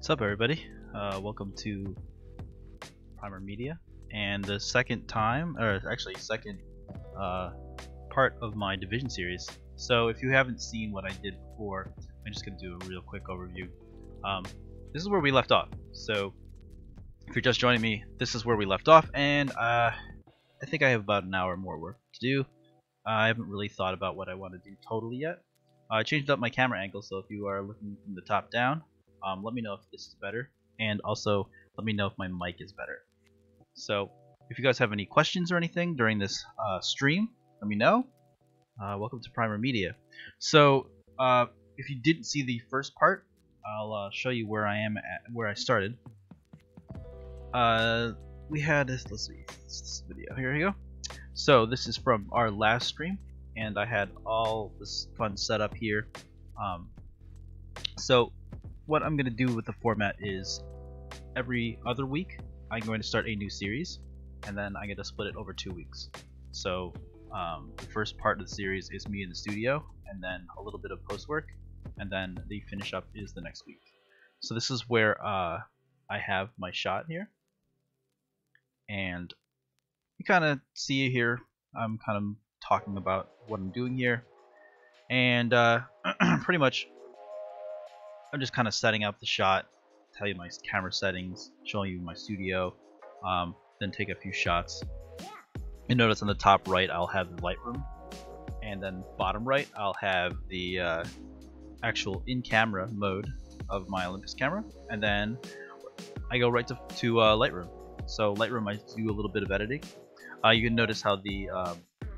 What's up, everybody? Welcome to Primer Media, and the second time, or actually second part of my Division series. So if you haven't seen what I did before, I'm just going to do a real quick overview. This is where we left off. So if you're just joining me, this is where we left off, and I think I have about an hour more work to do. I haven't really thought about what I want to do totally yet. I changed up my camera angle, so if you are looking from the top down, let me know if this is better, and also let me know if my mic is better. So if you guys have any questions or anything during this stream, let me know. Welcome to Primer Media. So if you didn't see the first part, I'll show you where I am at, where I started. We had this, let's see, this video, here we go. So this is from our last stream, and I had all this fun setup here. So what I'm going to do with the format is every other week I'm going to start a new series, and then I'm going to split it over 2 weeks. So the first part of the series is me in the studio, and then a little bit of post work, and then the finish up is the next week. So this is where I have my shot here, and you kind of see it here. I'm kind of talking about what I'm doing here, and pretty much I'm just kind of setting up the shot, tell you my camera settings, showing you my studio, then take a few shots. You notice on the top right I'll have the Lightroom, and then bottom right I'll have the actual in-camera mode of my Olympus camera, and then I go right to Lightroom. So Lightroom, I do a little bit of editing. You can notice how the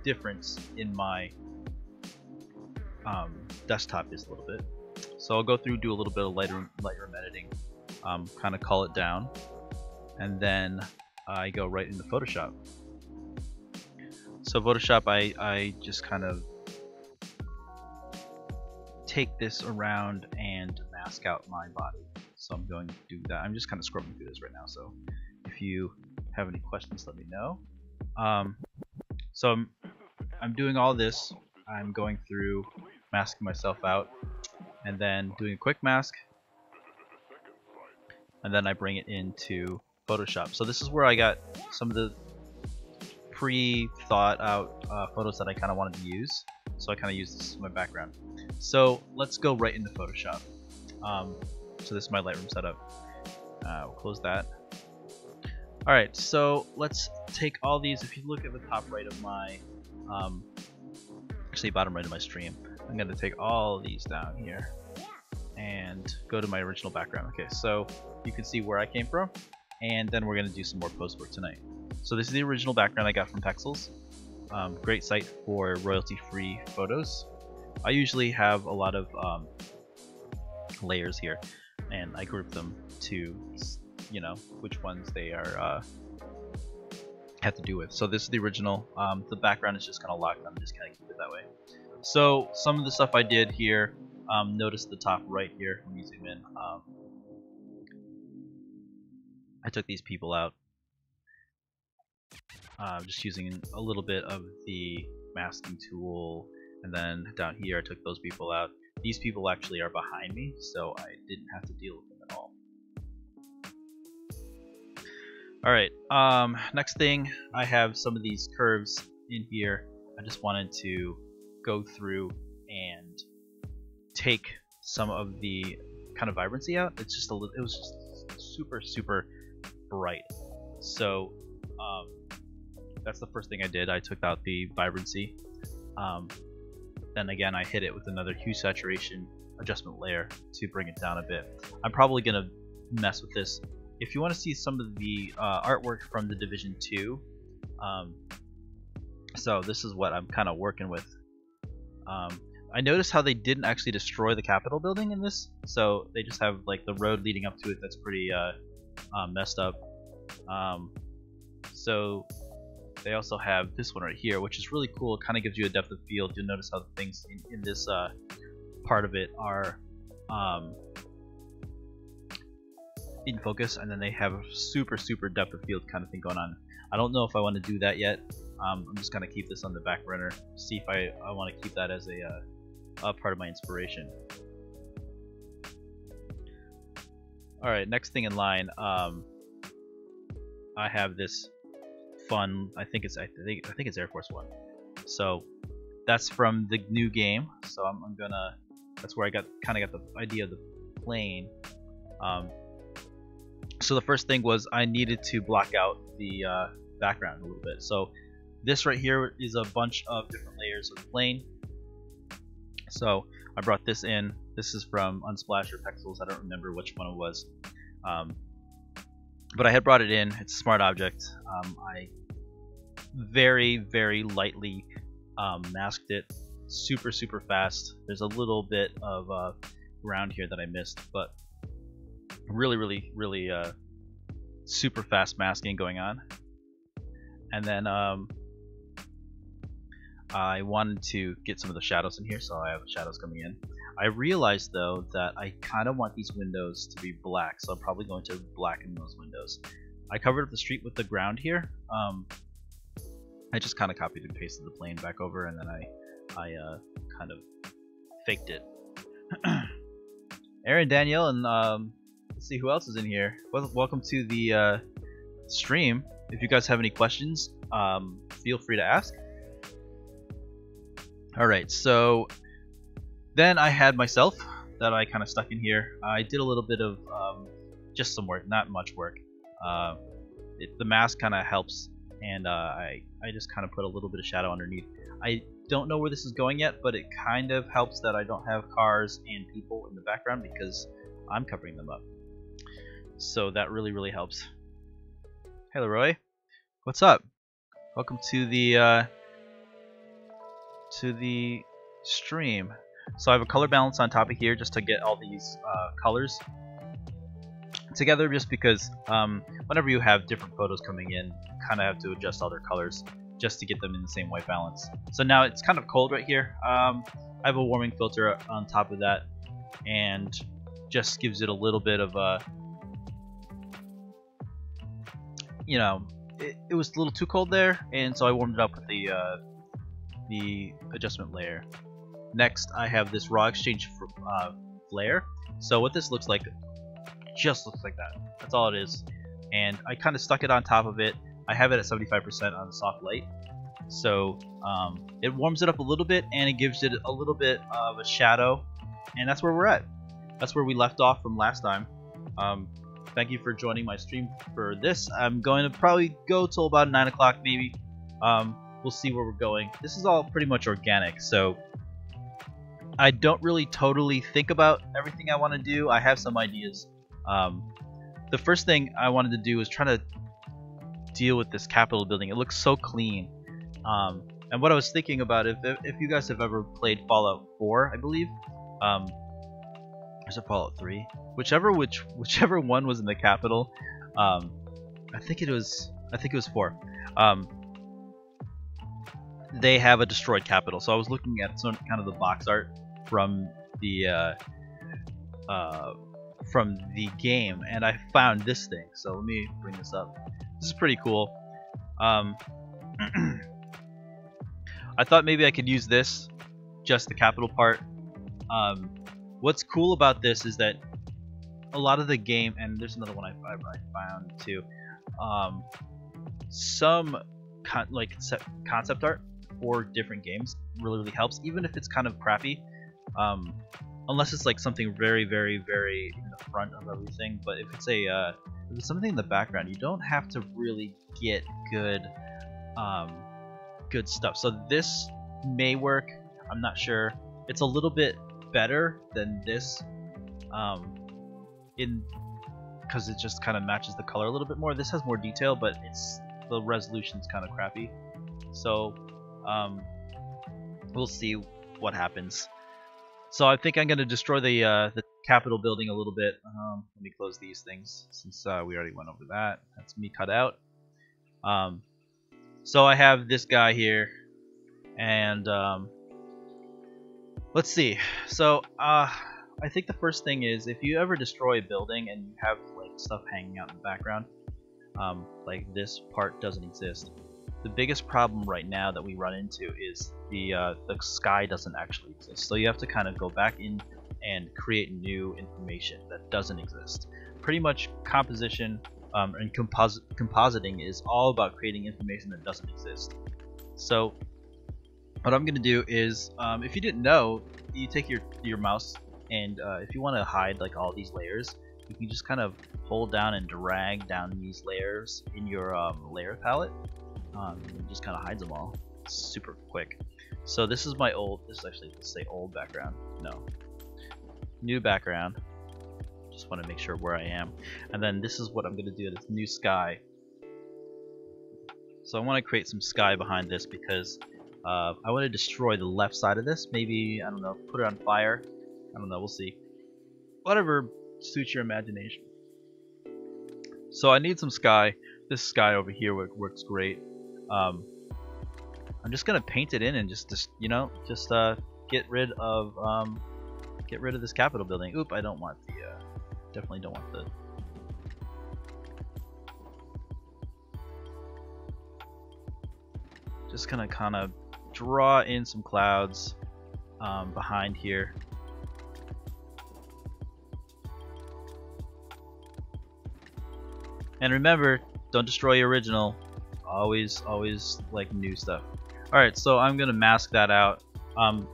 difference in my desktop is a little bit. So I'll go through, do a little bit of Lightroom editing, kind of call it down, and then I go right into Photoshop. So Photoshop, I just kind of take this around and mask out my body. So I'm going to do that. I'm just kind of scrolling through this right now, so if you have any questions, let me know. So I'm doing all this. I'm going through, masking myself out, and then doing a quick mask, and then I bring it into Photoshop. So this is where I got some of the pre-thought out photos that I kind of wanted to use. So I kind of use this as my background. So let's go right into Photoshop. So this is my Lightroom setup. We'll close that. Alright, so let's take all these. If you look at the top right of my, actually bottom right of my stream, I'm going to take all these down here and go to my original background. Okay, so you can see where I came from, and then we're going to do some more post work tonight. So this is the original background I got from Pexels. Great site for royalty-free photos. I usually have a lot of layers here, and I group them to, you know, which ones they are have to do with. So this is the original. The background is just kind of locked. I'm just kind of keep it that way. So some of the stuff I did here, notice the top right here when you zoom in. I took these people out, just using a little bit of the masking tool, and then down here I took those people out. These people actually are behind me, so I didn't have to deal with them at all. Alright, next thing, I have some of these curves in here. I just wanted to go through and take some of the kind of vibrancy out. It's just a little, it was just super bright. So that's the first thing I did. I took out the vibrancy. Then again, I hit it with another hue saturation adjustment layer to bring it down a bit. I'm probably gonna mess with this. If you want to see some of the artwork from the Division 2, so this is what I'm kind of working with. I noticed how they didn't actually destroy the Capitol building in this, so they just have like the road leading up to it that's pretty messed up. So they also have this one right here, which is really cool. It kind of gives you a depth of field. You'll notice how the things in this part of it are in focus, and then they have a super depth of field kind of thing going on. I don't know if I want to do that yet. I'm just gonna keep this on the back burner, see if I want to keep that as a part of my inspiration. Alright, next thing in line, I have this fun, I think it's Air Force One. So that's from the new game. So I'm gonna, that's where I got the idea of the plane. So the first thing was I needed to block out the background a little bit. So this right here is a bunch of different layers of the plane. So I brought this in. This is from Unsplash or Pexels. I don't remember which one it was. But I had brought it in. It's a smart object. I very, very lightly masked it. Super, super fast. There's a little bit of ground here that I missed, but really, really, really super fast masking going on. And then I wanted to get some of the shadows in here, so I have the shadows coming in. I realized though that I kind of want these windows to be black, so I'm probably going to blacken those windows. I covered up the street with the ground here. I just kind of copied and pasted the plane back over, and then I kind of faked it. Aaron, Danielle, and let's see who else is in here. Welcome to the stream. If you guys have any questions, feel free to ask. Alright, so then I had myself that I kind of stuck in here. I did a little bit of just some work, not much work. The mask kind of helps, and I just kind of put a little bit of shadow underneath. I don't know where this is going yet, but it kind of helps that I don't have cars and people in the background because I'm covering them up. So that really, really helps. Hey Leroy, what's up? Welcome to the stream. So I have a color balance on top of here just to get all these colors together, just because whenever you have different photos coming in, you kind of have to adjust all their colors just to get them in the same white balance. So now it's kind of cold right here. I have a warming filter on top of that, and just gives it a little bit of a, you know, it was a little too cold there, and so I warmed it up with the adjustment layer. Next, I have this raw exchange flare. So what this looks like, just looks like that. That's all it is. And I kind of stuck it on top of it. I have it at 75% on the soft light. So it warms it up a little bit, and it gives it a little bit of a shadow. And that's where we're at. That's where we left off from last time. Thank you for joining my stream for this. I'm going to probably go till about 9 o'clock maybe. We'll see where we're going. This is all pretty much organic, so I don't really totally think about everything I want to do. I have some ideas. The first thing I wanted to do was try to deal with this Capitol building. It looks so clean. And what I was thinking about, if you guys have ever played Fallout 4, I believe, or is it Fallout 3? Whichever one was in the Capitol. I think it was 4. They have a destroyed Capitol. So I was looking at some kind of the box art from the game, and I found this thing. So let me bring this up. This is pretty cool. I thought maybe I could use this, just the Capitol part. What's cool about this is that a lot of the game, and there's another one I found too. Some concept art for different games really helps, even if it's kind of crappy. Unless it's like something very, very, very in the front of everything. But if it's something in the background, you don't have to really get good stuff. So this may work. I'm not sure. It's a little bit better than this, because it just kind of matches the color a little bit more. This has more detail, but the resolution's kind of crappy. So we'll see what happens. So I think I'm going to destroy the Capitol building a little bit. Let me close these things since we already went over that. That's me cut out. So I have this guy here, and let's see. So I think the first thing is, if you ever destroy a building and you have like stuff hanging out in the background, like this part doesn't exist. The biggest problem right now that we run into is the sky doesn't actually exist. So you have to kind of go back in and create new information that doesn't exist. Pretty much composition and compositing is all about creating information that doesn't exist. So what I'm gonna do is, if you didn't know, you take your mouse and if you want to hide like all these layers, you can just kind of hold down and drag down these layers in your layer palette. It just kind of hides them all. It's super quick. So this is my old, this is actually, let's say old background. No. New background. Just want to make sure where I am. And then this is what I'm going to do, this new sky. So I want to create some sky behind this because I want to destroy the left side of this. Maybe, I don't know, put it on fire. I don't know, we'll see. Whatever suits your imagination. So I need some sky. This sky over here works great. I'm just gonna paint it in and just you know, just get rid of this Capitol building. Oop, I don't want the definitely don't want the just gonna kind of draw in some clouds behind here. And remember, don't destroy your original. Always like new stuff. Alright, so I'm gonna mask that out.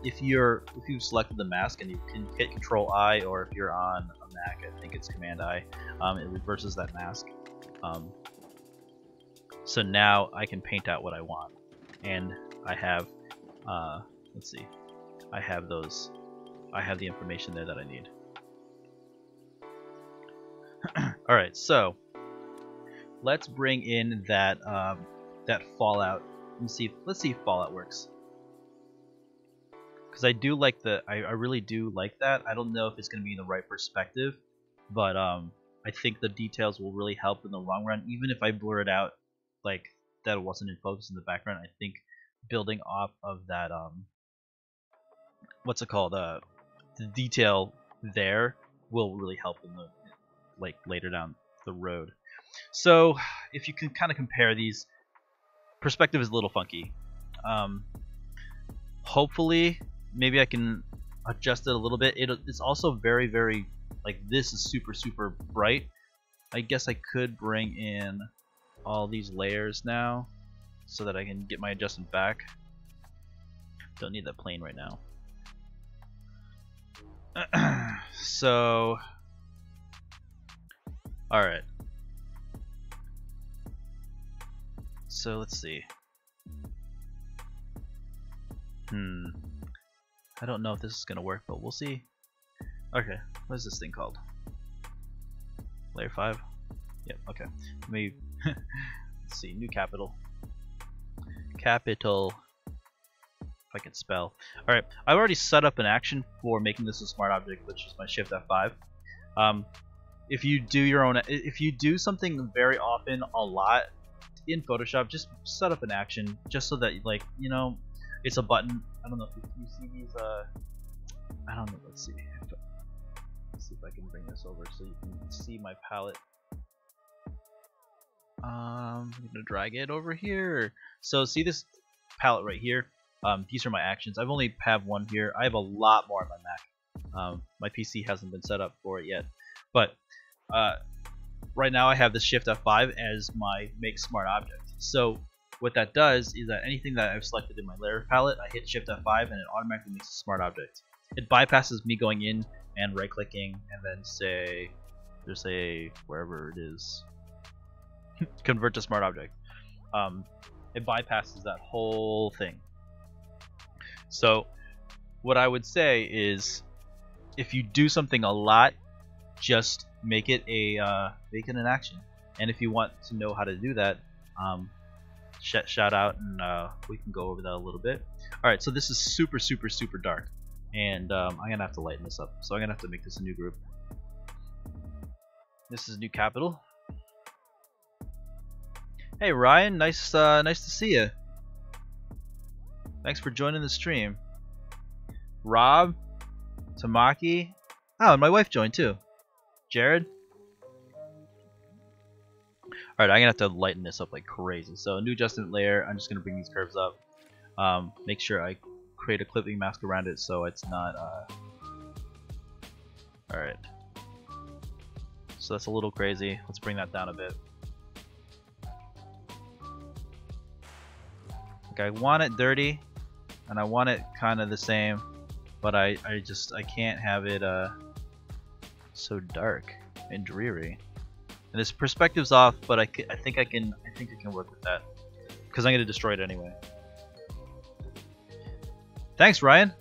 If you've selected the mask and you can hit Control I, or if you're on a Mac, I think it's Command I, it reverses that mask. So now I can paint out what I want. And I have let's see. I have the information there that I need. Alright, so let's bring in that that Fallout. Let's see if Fallout works. Because I do like I really do like that. I don't know if it's going to be in the right perspective, but I think the details will really help in the long run. Even if I blur it out, like that it wasn't in focus in the background, I think building off of that what's it called, the detail there will really help in the like later down the road. So if you can kind of compare these, perspective is a little funky. Hopefully maybe I can adjust it a little bit. It's also very like, this is super bright. I guess I could bring in all these layers now so that I can get my adjustment back. Don't need that plane right now. So alright. So let's see. I don't know if this is gonna work, but we'll see. Okay, what is this thing called? Layer 5? Yep, okay. Maybe let's see, new capital. Capital. If I can spell. Alright, I've already set up an action for making this a smart object, which is my Shift F5. If you do something very often, a lot in Photoshop, just set up an action just so that, like, you know, it's a button. I don't know if you see these. I don't know. Let's see. Let's see if I can bring this over so you can see my palette. I'm gonna drag it over here. So see this palette right here. These are my actions. I've only have one here. I have a lot more on my Mac. My PC hasn't been set up for it yet, but right now I have this Shift F5 as my make smart object. So what that does is that anything that I've selected in my layer palette, I hit Shift F5 and it automatically makes a smart object. It bypasses me going in and right clicking and then just say wherever it is, convert to smart object. It bypasses that whole thing. So what I would say is, if you do something a lot, just make it an action. And if you want to know how to do that, shout out and we can go over that a little bit. Alright, so this is super dark, and I'm gonna have to lighten this up, so I'm gonna have to make this a new group. This is new capital. Hey Ryan, nice to see you. Thanks for joining the stream. Rob, Tamaki, oh, and my wife joined too. Jared. Alright, I'm gonna have to lighten this up like crazy. So a new adjustment layer, I'm just gonna bring these curves up. Make sure I create a clipping mask around it so it's not Alright. So that's a little crazy. Let's bring that down a bit. Okay, I want it dirty, and I want it kind of the same, but I can't have it so dark and dreary. And this perspective's off, but I think I can work with that, because I'm gonna destroy it anyway. Thanks, Ryan.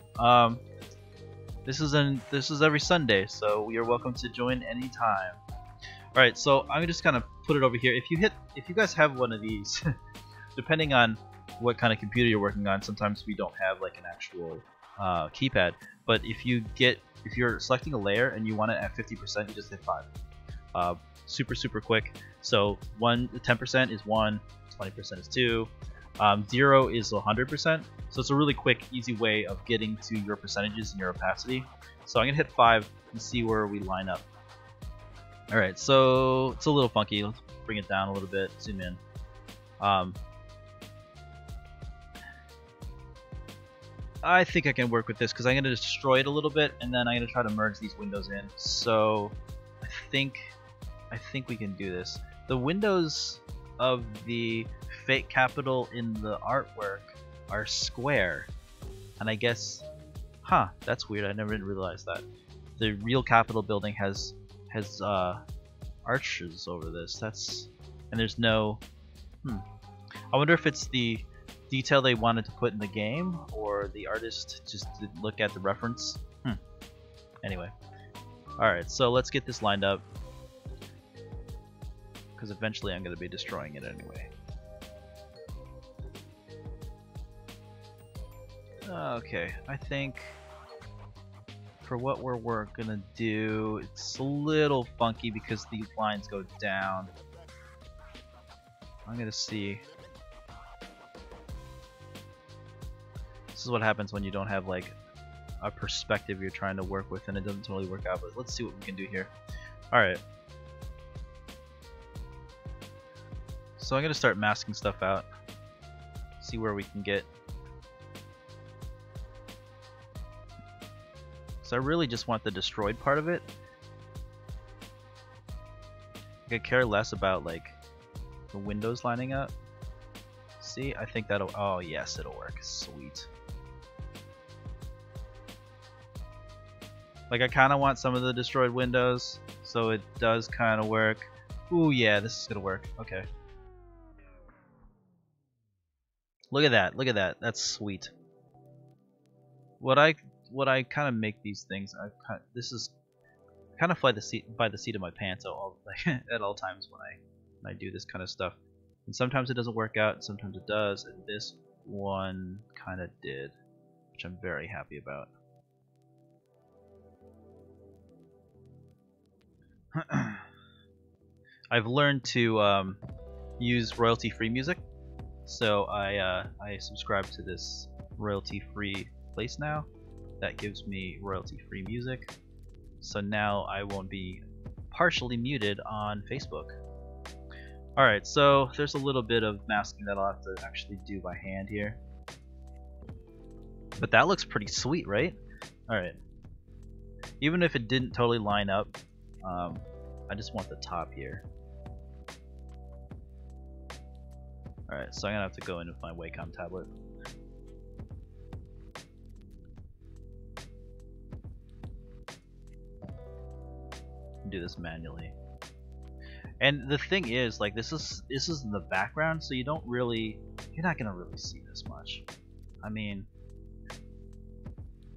This is every Sunday, so you're welcome to join anytime. All right, so I'm just kind of put it over here. If you guys have one of these, depending on what kind of computer you're working on, sometimes we don't have like an actual keypad. But if you're selecting a layer and you want it at 50%, you just hit 5. Super quick. So 10% is 1, 20% is 2, 0 is 100%. So it's a really quick, easy way of getting to your percentages and your opacity. So I'm gonna hit 5 and see where we line up. All right, so it's a little funky. Let's bring it down a little bit. Zoom in. I think I can work with this because I'm gonna destroy it a little bit, and then I'm gonna try to merge these windows in. So I think we can do this. The windows of the fake capital in the artwork are square, and I guess, that's weird. I never realized that. The real Capitol building has arches over this. And there's no. I wonder if it's the detail they wanted to put in the game, or the artist just didn't look at the reference. Anyway, all right. So let's get this lined up, because eventually I'm going to be destroying it anyway. Okay, I think for what we're gonna do, it's a little funky because these lines go down. I'm gonna see. This is what happens when you don't have like a perspective you're trying to work with, and it doesn't totally work out. But let's see what we can do here. All right. So I'm gonna start masking stuff out. See where we can get. So I really just want the destroyed part of it. I could care less about like the windows lining up. See, I think that'll. Oh yes, it'll work. Sweet. Like I kind of want some of the destroyed windows, so it does kind of work. Ooh yeah, this is gonna work. Okay. Look at that. Look at that. That's sweet. What I kind of make these things, this is kind of by the seat of my pants at all times when I do this kind of stuff. And sometimes it doesn't work out, and sometimes it does. And this one kind of did, which I'm very happy about. I've learned to use royalty-free music, so I subscribe to this royalty-free place now. That gives me royalty-free music, so now I won't be partially muted on Facebook. Alright, so there's a little bit of masking that I'll have to actually do by hand here. But that looks pretty sweet, right? Alright. Even if it didn't totally line up, I just want the top here. Alright, so I'm gonna have to go into my Wacom tablet. Do this manually. And the thing is, like, this is in the background, so you're not gonna really see this much. I mean,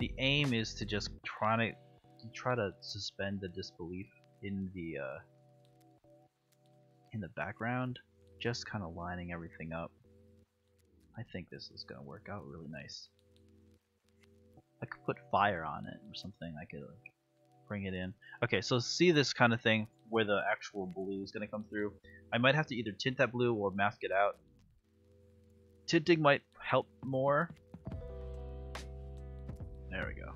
the aim is to just try to suspend the disbelief in the background, just kind of lining everything up. I think this is gonna work out really nice. I could put fire on it or something. I could like bring it in. Okay, so see this kind of thing where the actual blue is going to come through. I might have to either tint that blue or mask it out. Tinting might help more. There we go.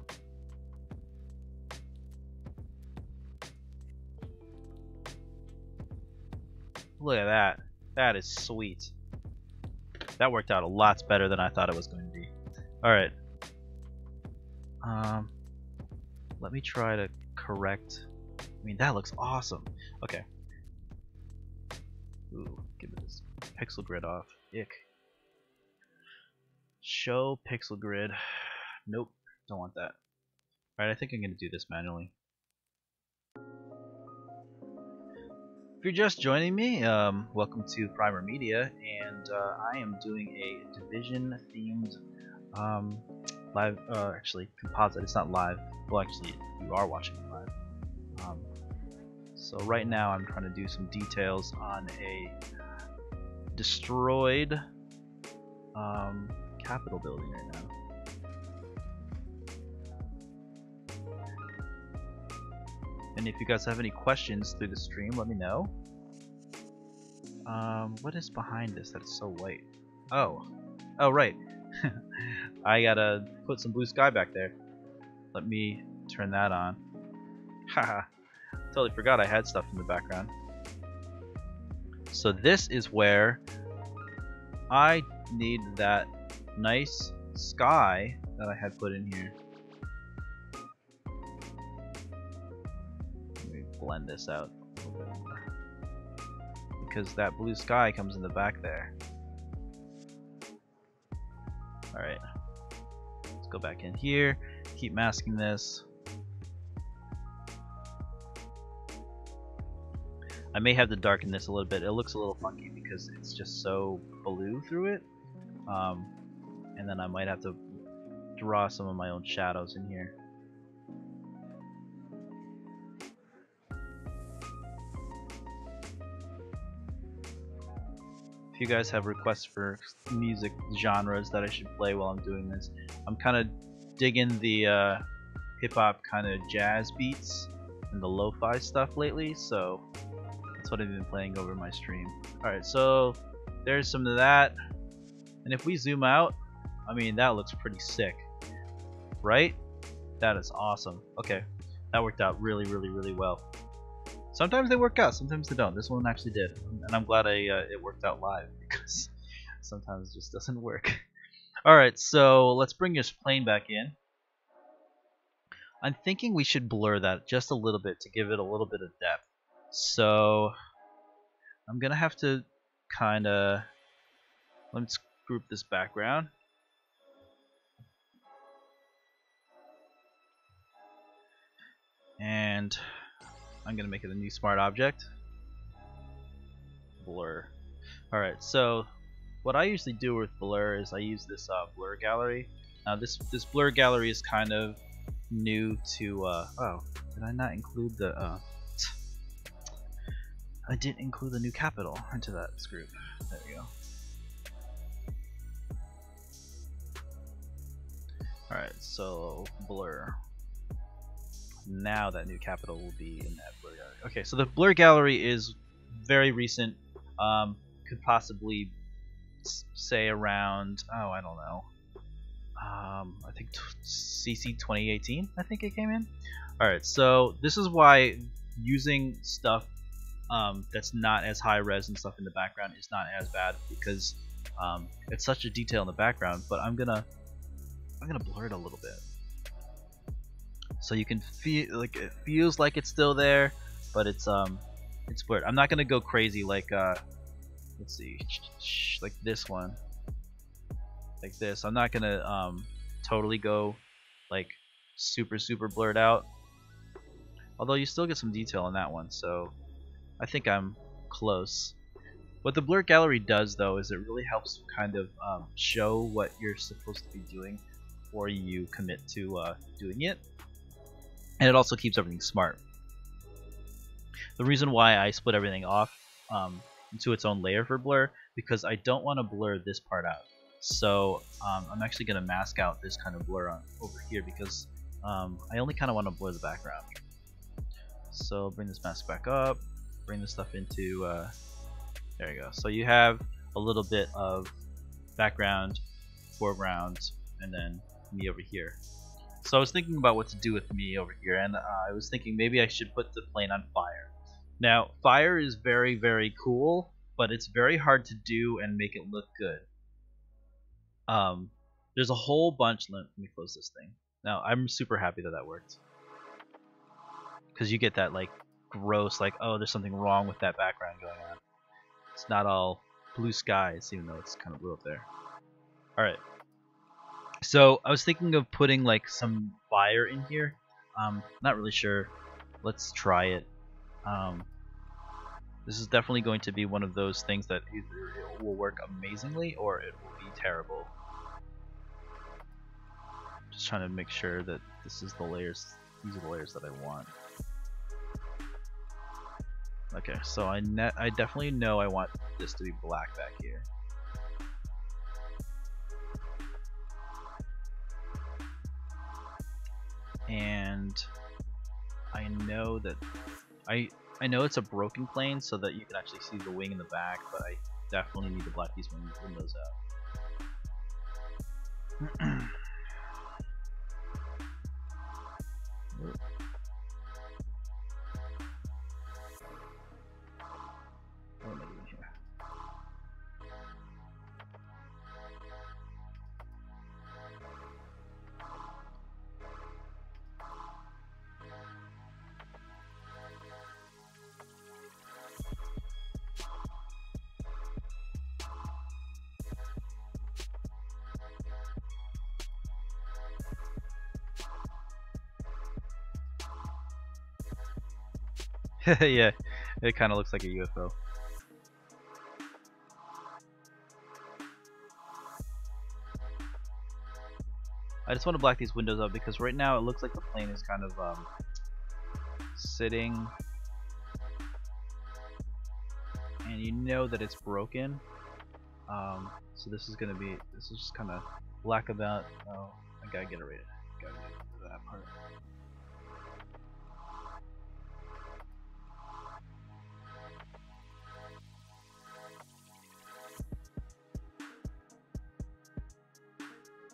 Look at that. That is sweet. That worked out a lot better than I thought it was going to be. Alright. Let me try to correct. I mean, that looks awesome. Okay. Ooh, give me this pixel grid off. Ick. Show pixel grid. Nope, don't want that. Alright, I think I'm gonna do this manually. If you're just joining me, welcome to Primer Media, and I am doing a Division themed live, actually composite. It's not live. Well, actually, you are watching it live. So right now I'm trying to do some details on a destroyed Capitol building right now. And if you guys have any questions through the stream, let me know. What is behind this that is so white? Oh, right. I gotta put some blue sky back there. Let me turn that on. Haha, totally forgot I had stuff in the background. So this is where I need that nice sky that I had put in here. Let me blend this out a little bit more, because that blue sky comes in the back there. Alright, let's go back in here, keep masking this. I may have to darken this a little bit. It looks a little funky because it's just so blue through it. And then I might have to draw some of my own shadows in here. If you guys have requests for music genres that I should play while I'm doing this, I'm kind of digging the hip-hop kind of jazz beats and the lo-fi stuff lately, so that's what I've been playing over my stream. Alright, so there's some of that. And if we zoom out, I mean, that looks pretty sick. Right? That is awesome. Okay, that worked out really, really, really well. Sometimes they work out, sometimes they don't. This one actually did. And I'm glad it worked out live, because sometimes it just doesn't work. Alright, so let's bring this plane back in. I'm thinking we should blur that just a little bit to give it a little bit of depth. So I'm gonna have to kinda, let's group this background. And I'm gonna make it a new smart object. Blur. Alright, so what I usually do with blur is I use this blur gallery. Now this blur gallery is kind of new to oh, did I not include the I didn't include the new capital into that group. There we go. Alright, so blur. Now that new capital will be in that blur gallery. Okay, so the blur gallery is very recent. Could possibly say around, oh, I don't know. I think CC 2018, I think it came in. Alright, so this is why using stuff that's not as high res and stuff in the background is not as bad, because it's such a detail in the background. But I'm gonna blur it a little bit, so you can feel like it feels like it's still there, but it's blurred. I'm not gonna go crazy like let's see, like this one, like this. I'm not gonna totally go like super blurred out, although you still get some detail in that one, so I think I'm close. What the blur gallery does though is it really helps kind of show what you're supposed to be doing before you commit to doing it, and it also keeps everything smart. The reason why I split everything off into its own layer for blur, because I don't want to blur this part out. So I'm actually going to mask out this kind of blur on over here, because I only kind of want to blur the background. So bring this mask back up, bring this stuff into there you go. So you have a little bit of background, foreground, and then me over here. So I was thinking about what to do with me over here, and I was thinking maybe I should put the plane on fire. Now, fire is very cool, but it's very hard to do and make it look good. There's a whole bunch. Let me close this thing. Now, I'm super happy that that worked. because you get that like gross, like, oh, there's something wrong with that background going on. It's not all blue skies, even though it's kind of blue up there. All right. So I was thinking of putting like some fire in here. Not really sure. Let's try it. This is definitely going to be one of those things that either it will work amazingly or it will be terrible. Just trying to make sure that this is the layers. These are the layers that I want. Okay, so I definitely know I want this to be black back here. And I know that I know it's a broken plane so that you can actually see the wing in the back, but I definitely need to black these windows out. What am I doing here? Yeah, it kind of looks like a UFO. I just want to black these windows up because right now it looks like the plane is kind of sitting, and you know that it's broken. So this is just kind of black about. Oh, I gotta get it right. Gotta get rid of that part.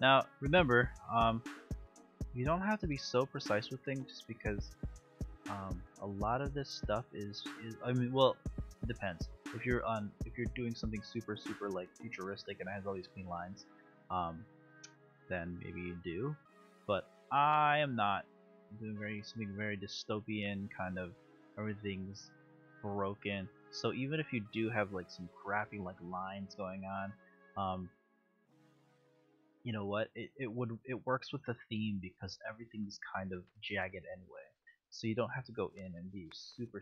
Now, remember, you don't have to be so precise with things just because a lot of this stuff is I mean, well, it depends. If you're doing something super like futuristic and it has all these clean lines, then maybe you do. But I am not. I'm doing something very dystopian, kind of everything's broken. So even if you do have like some crappy like lines going on, you know what? It works with the theme because everything's kind of jagged anyway. So you don't have to go in and be super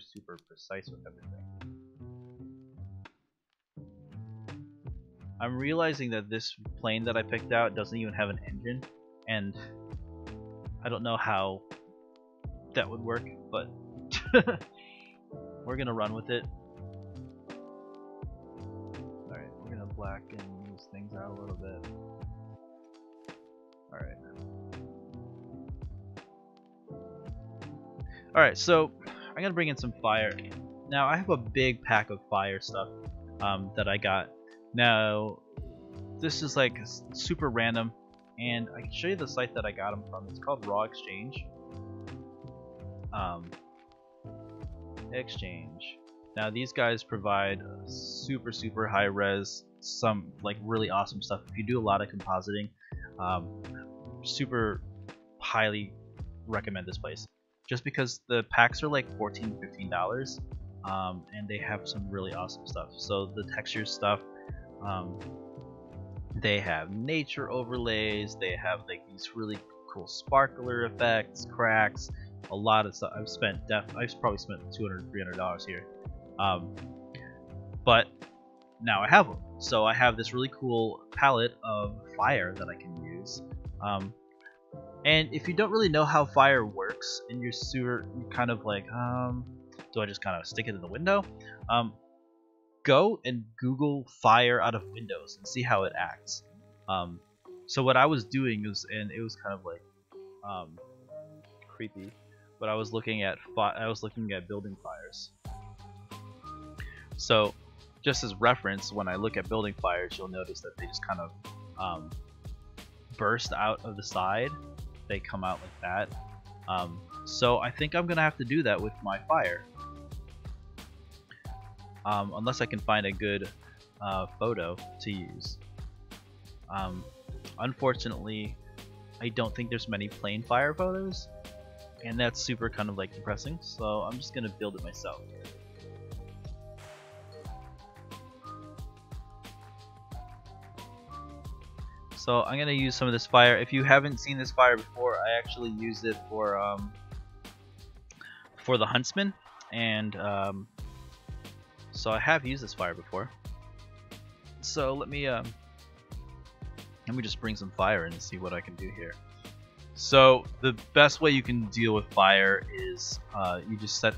precise with everything. I'm realizing that this plane that I picked out doesn't even have an engine, and I don't know how that would work, but we're gonna run with it. Alright, we're gonna blacken these things out a little bit. Alright, so I'm gonna bring in some fire. Now I have a big pack of fire stuff that I got. Now this is like super random, and I can show you the site that I got them from. It's called Raw Exchange. Exchange. Now these guys provide super high res, some like really awesome stuff. If you do a lot of compositing, super highly recommend this place. Just because the packs are like $14–15, and they have some really awesome stuff. So the texture stuff, they have nature overlays, they have like these really cool sparkler effects, cracks, a lot of stuff. I've probably spent $200–300 here, but now I have them. So I have this really cool palette of fire that I can use. And if you don't really know how fire works and you're kind of like, do I just kind of stick it in the window? Go and Google fire out of windows and see how it acts. So what I was doing was, and it was kind of like creepy, but I was looking at building fires. So just as reference, when I look at building fires, you'll notice that they just kind of burst out of the side. They come out like that. So I think I'm gonna have to do that with my fire, unless I can find a good photo to use. Unfortunately, I don't think there's many plain fire photos, and that's super kind of like depressing, so I'm just gonna build it myself. So I'm gonna use some of this fire. If you haven't seen this fire before, I actually used it for the huntsman, and so I have used this fire before. So let me just bring some fire in and see what I can do here. So the best way you can deal with fire is you just set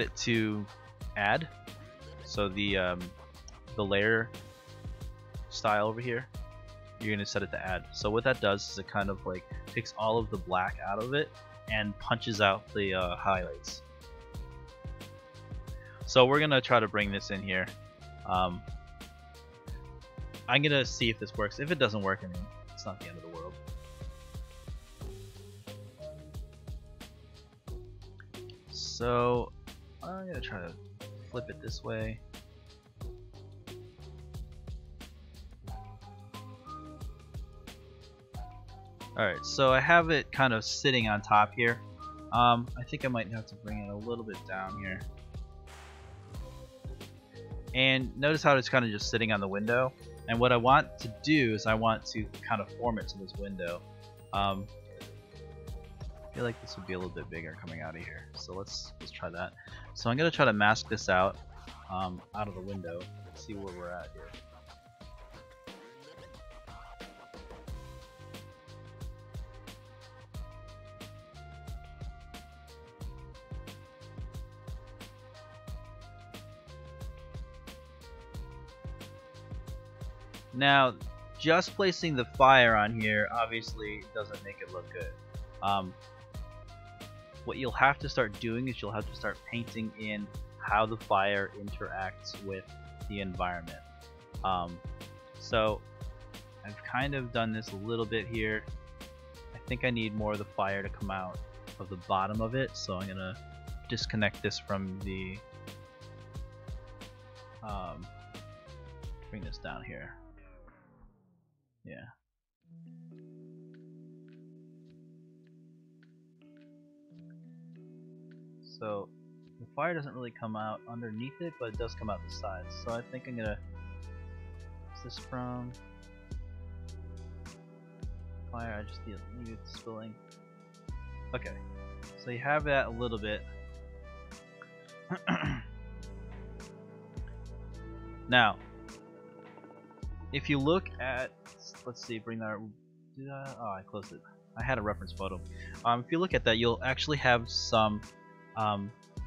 it to add. So the layer style over here, you're gonna set it to add. So what that does is it kind of like takes all of the black out of it and punches out the highlights. So we're gonna try to bring this in here. I'm gonna see if this works. If it doesn't work, I mean, it's not the end of the world. So I'm gonna try to flip it this way. Alright, so I have it kind of sitting on top here. I think I might have to bring it a little bit down here. And notice how it's kind of just sitting on the window. And what I want to do is I want to kind of form it to this window. I feel like this would be a little bit bigger coming out of here. So let's try that. So I'm going to try to mask this out of the window. See where we're at here. Now, just placing the fire on here obviously doesn't make it look good. What you'll have to start doing is you'll have to start painting in how the fire interacts with the environment. So I've kind of done this a little bit here. I think I need more of the fire to come out of the bottom of it, so I'm gonna disconnect this from the bring this down here. Yeah. So the fire doesn't really come out underneath it, but it does come out the sides. So I think I'm gonna. What's this from? Fire. I just need it spilling. Okay. So you have that a little bit. Now, if you look at, let's see, bring that. Oh, I closed it. I had a reference photo. If you look at that, you'll actually have some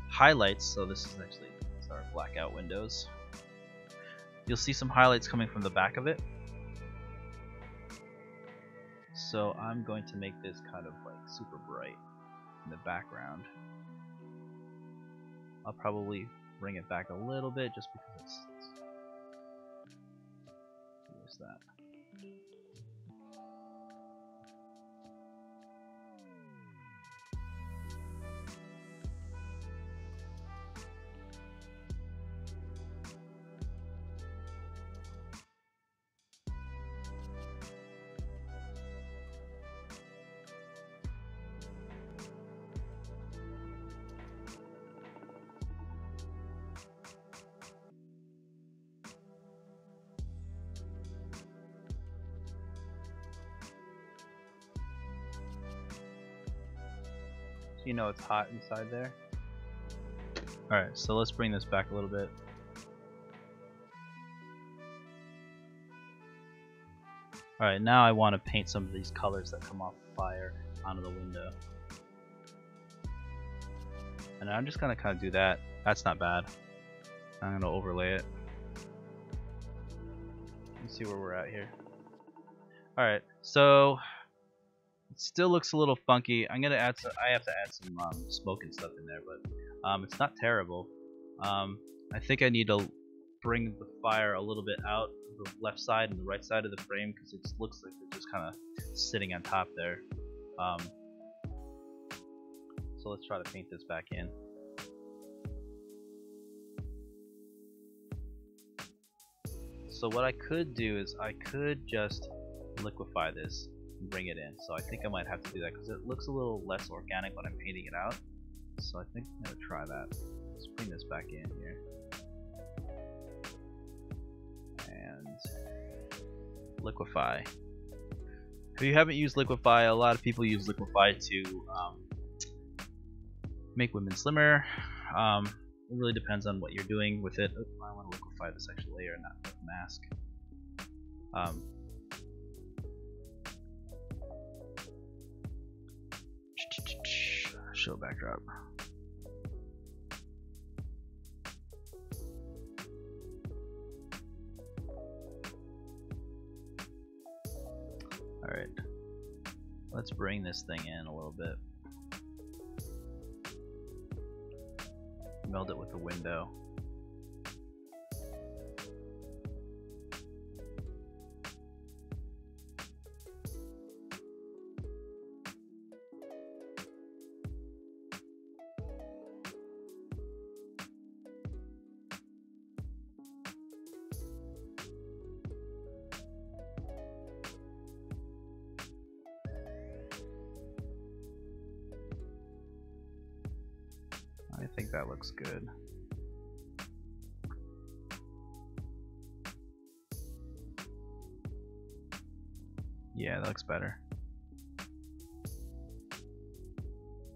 highlights. So this is actually our blackout windows. You'll see some highlights coming from the back of it. So I'm going to make this kind of like super bright in the background. I'll probably bring it back a little bit just because it's that. You know it's hot inside there. Alright, so let's bring this back a little bit. Alright, now I want to paint some of these colors that come off the fire onto the window. And I'm just gonna kind of do that. That's not bad. I'm gonna overlay it. Let's see where we're at here. Alright, so it still looks a little funky. I'm gonna add some, I have to add some smoke and stuff in there, but it's not terrible. I think I need to bring the fire a little bit out of the left side and the right side of the frame because it looks like it's just kind of sitting on top there. So let's try to paint this back in. So what I could do is I could just liquefy this. and bring it in. So I think I might have to do that because it looks a little less organic when I'm painting it out. So I think I'm gonna try that. Let's bring this back in here. And liquefy. If you haven't used liquefy, a lot of people use liquefy to make women slimmer. It really depends on what you're doing with it. I want to liquefy this extra layer, not the mask. Show backdrop. Alright, let's bring this thing in a little bit. Meld it with the window. I think that looks good. Yeah, that looks better.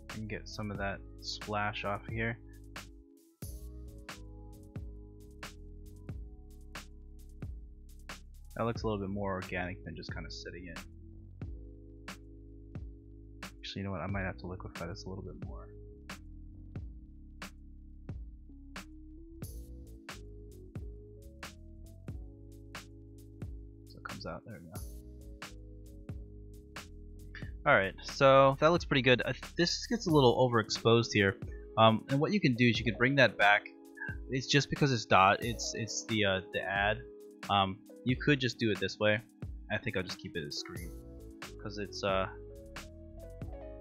I can get some of that splash off here. That looks a little bit more organic than just kind of sitting it. Actually, you know what? I might have to liquefy this a little bit more. Out. There we go. Alright, so that looks pretty good. This gets a little overexposed here. And what you can do is you can bring that back. It's just because it's it's the ad. You could just do it this way. I think I'll just keep it as screen because it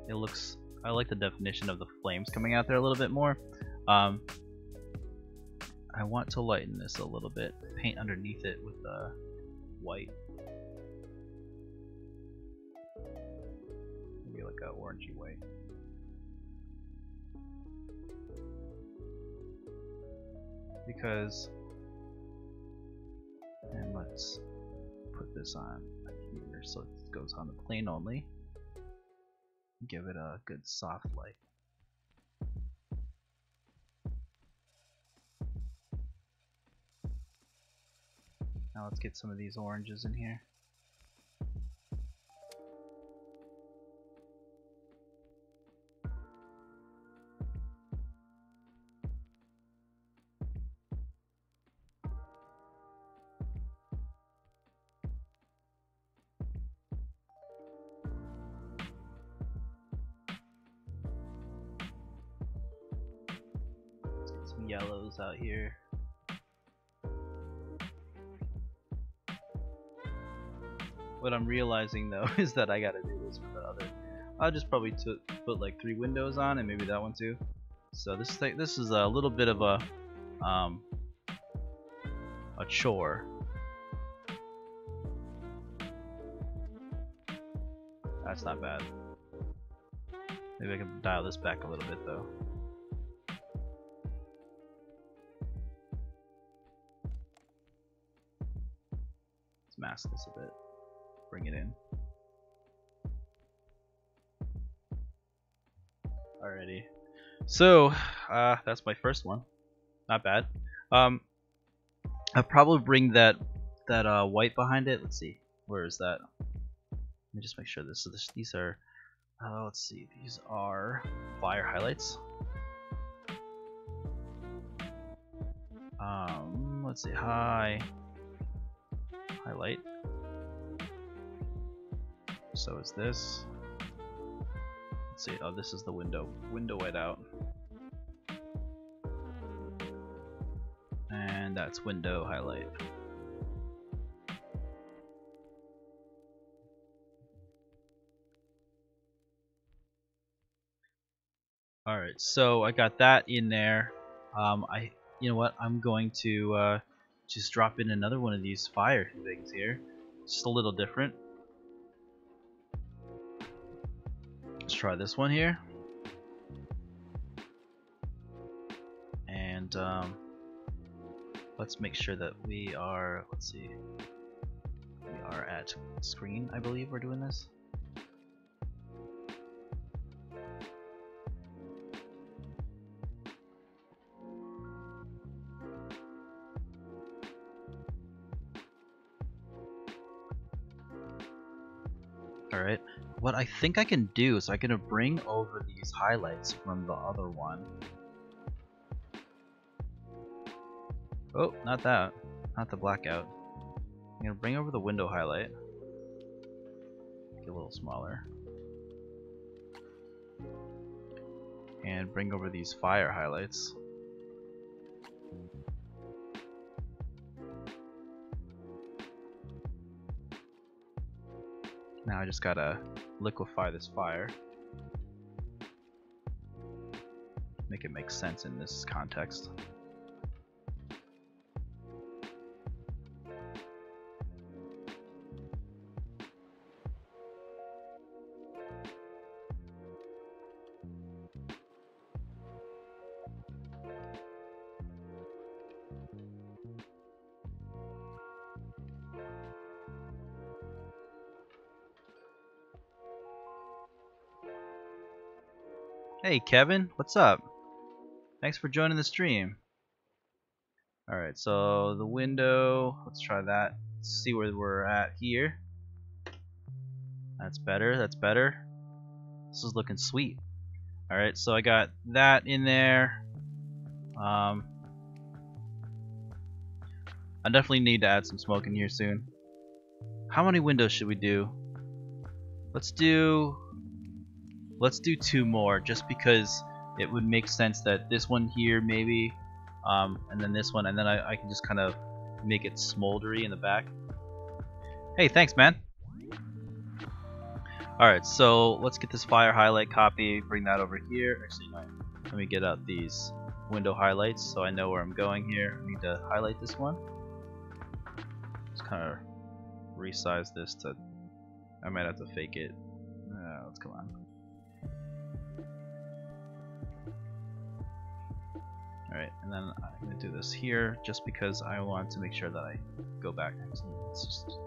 looks. I like the definition of the flames coming out there a little bit more. I want to lighten this a little bit. Paint underneath it with white. Maybe like a orangey white. Because, and let's put this on here so it goes on the plane only. Give it a good soft light. Now let's get some of these oranges in here. Let's get some yellows out here. What I'm realizing though is that I gotta do this for the other. I'll just probably put like 3 windows on and maybe that one too. So this is a little bit of a chore. That's not bad. Maybe I can dial this back a little bit though. Let's mask this a bit. Bring it in. Alrighty. So that's my first one. Not bad. I'll probably bring that white behind it. Let's see. Where is that? Let me just make sure these are let's see. These are fire highlights. Let's see. Highlight. So is this. Let's see. Oh, this is the window white out. And that's window highlight. Alright, so I got that in there. You know what? I'm going to just drop in another one of these fire things here. Just a little different. Let's try this one here. And let's make sure that we are, let's see, we are at screen, I believe we're doing this. Alright, what I think I can do is I'm going to bring over these highlights from the other one. Oh, not that. Not the blackout. I'm going to bring over the window highlight. Get a little smaller. And bring over these fire highlights. Now I just gotta liquefy this fire. Make it make sense in this context. Hey Kevin, what's up? Thanks for joining the stream. Alright, so the window, let's try that. Let's see where we're at here. That's better, that's better. This is looking sweet. Alright, so I got that in there. I definitely need to add some smoke in here soon. How many windows should we do? Let's do 2 more, just because it would make sense that this one here maybe, and then this one, and then I can just kind of make it smoldery in the back. Hey, thanks man. Alright, so let's get this fire highlight copy, bring that over here. Actually, no, let me get out these window highlights so I know where I'm going here. I need to highlight this one. Just kind of resize this to, I might have to fake it. Let's come on. Alright, and then I'm going to do this here just because I want to make sure that I go back. Actually, let's just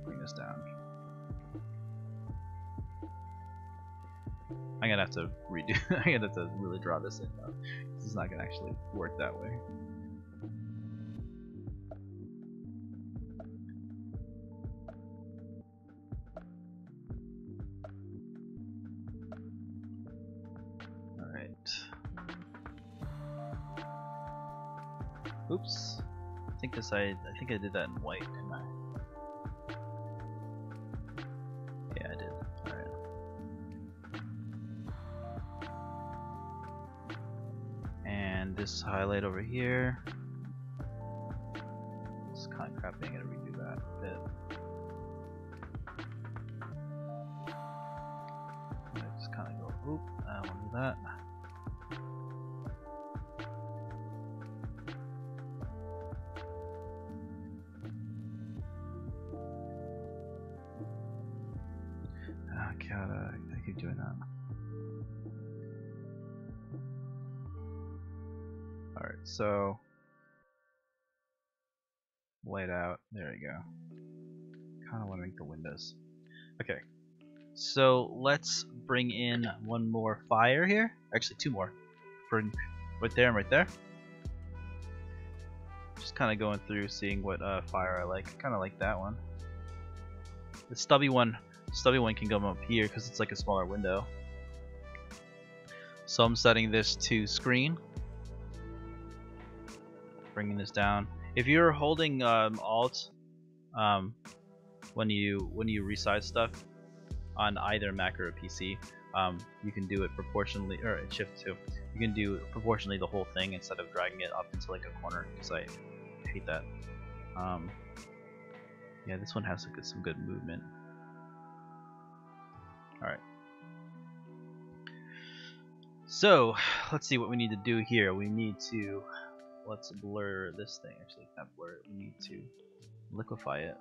bring this down. I'm going to have to redo, I'm going to have to really draw this in though. This is not going to actually work that way. Oops. I think I did that in white, didn't I? Yeah, I did. Alright. And this highlight over here. It's kind of crappy, I'm gonna redo that a bit. Just kind of go, oop, I don't want to do that. I keep doing that. Alright, so white out. There we go. Kind of want to make the windows. Okay, so let's bring in one more fire here. Actually, 2 more. For right there and right there. Just kind of going through, seeing what fire I like. Kind of like that one. The stubby one can come up here because it's like a smaller window. So I'm setting this to screen. Bringing this down. If you're holding Alt when you resize stuff on either Mac or a PC, you can do it proportionally, or Shift 2. You can do proportionally the whole thing instead of dragging it up into like a corner, because I hate that. Yeah, this one has some good movement. Alright. So, let's see what we need to do here. We need to, let's blur this thing. Actually, not blur it. We need to liquefy it.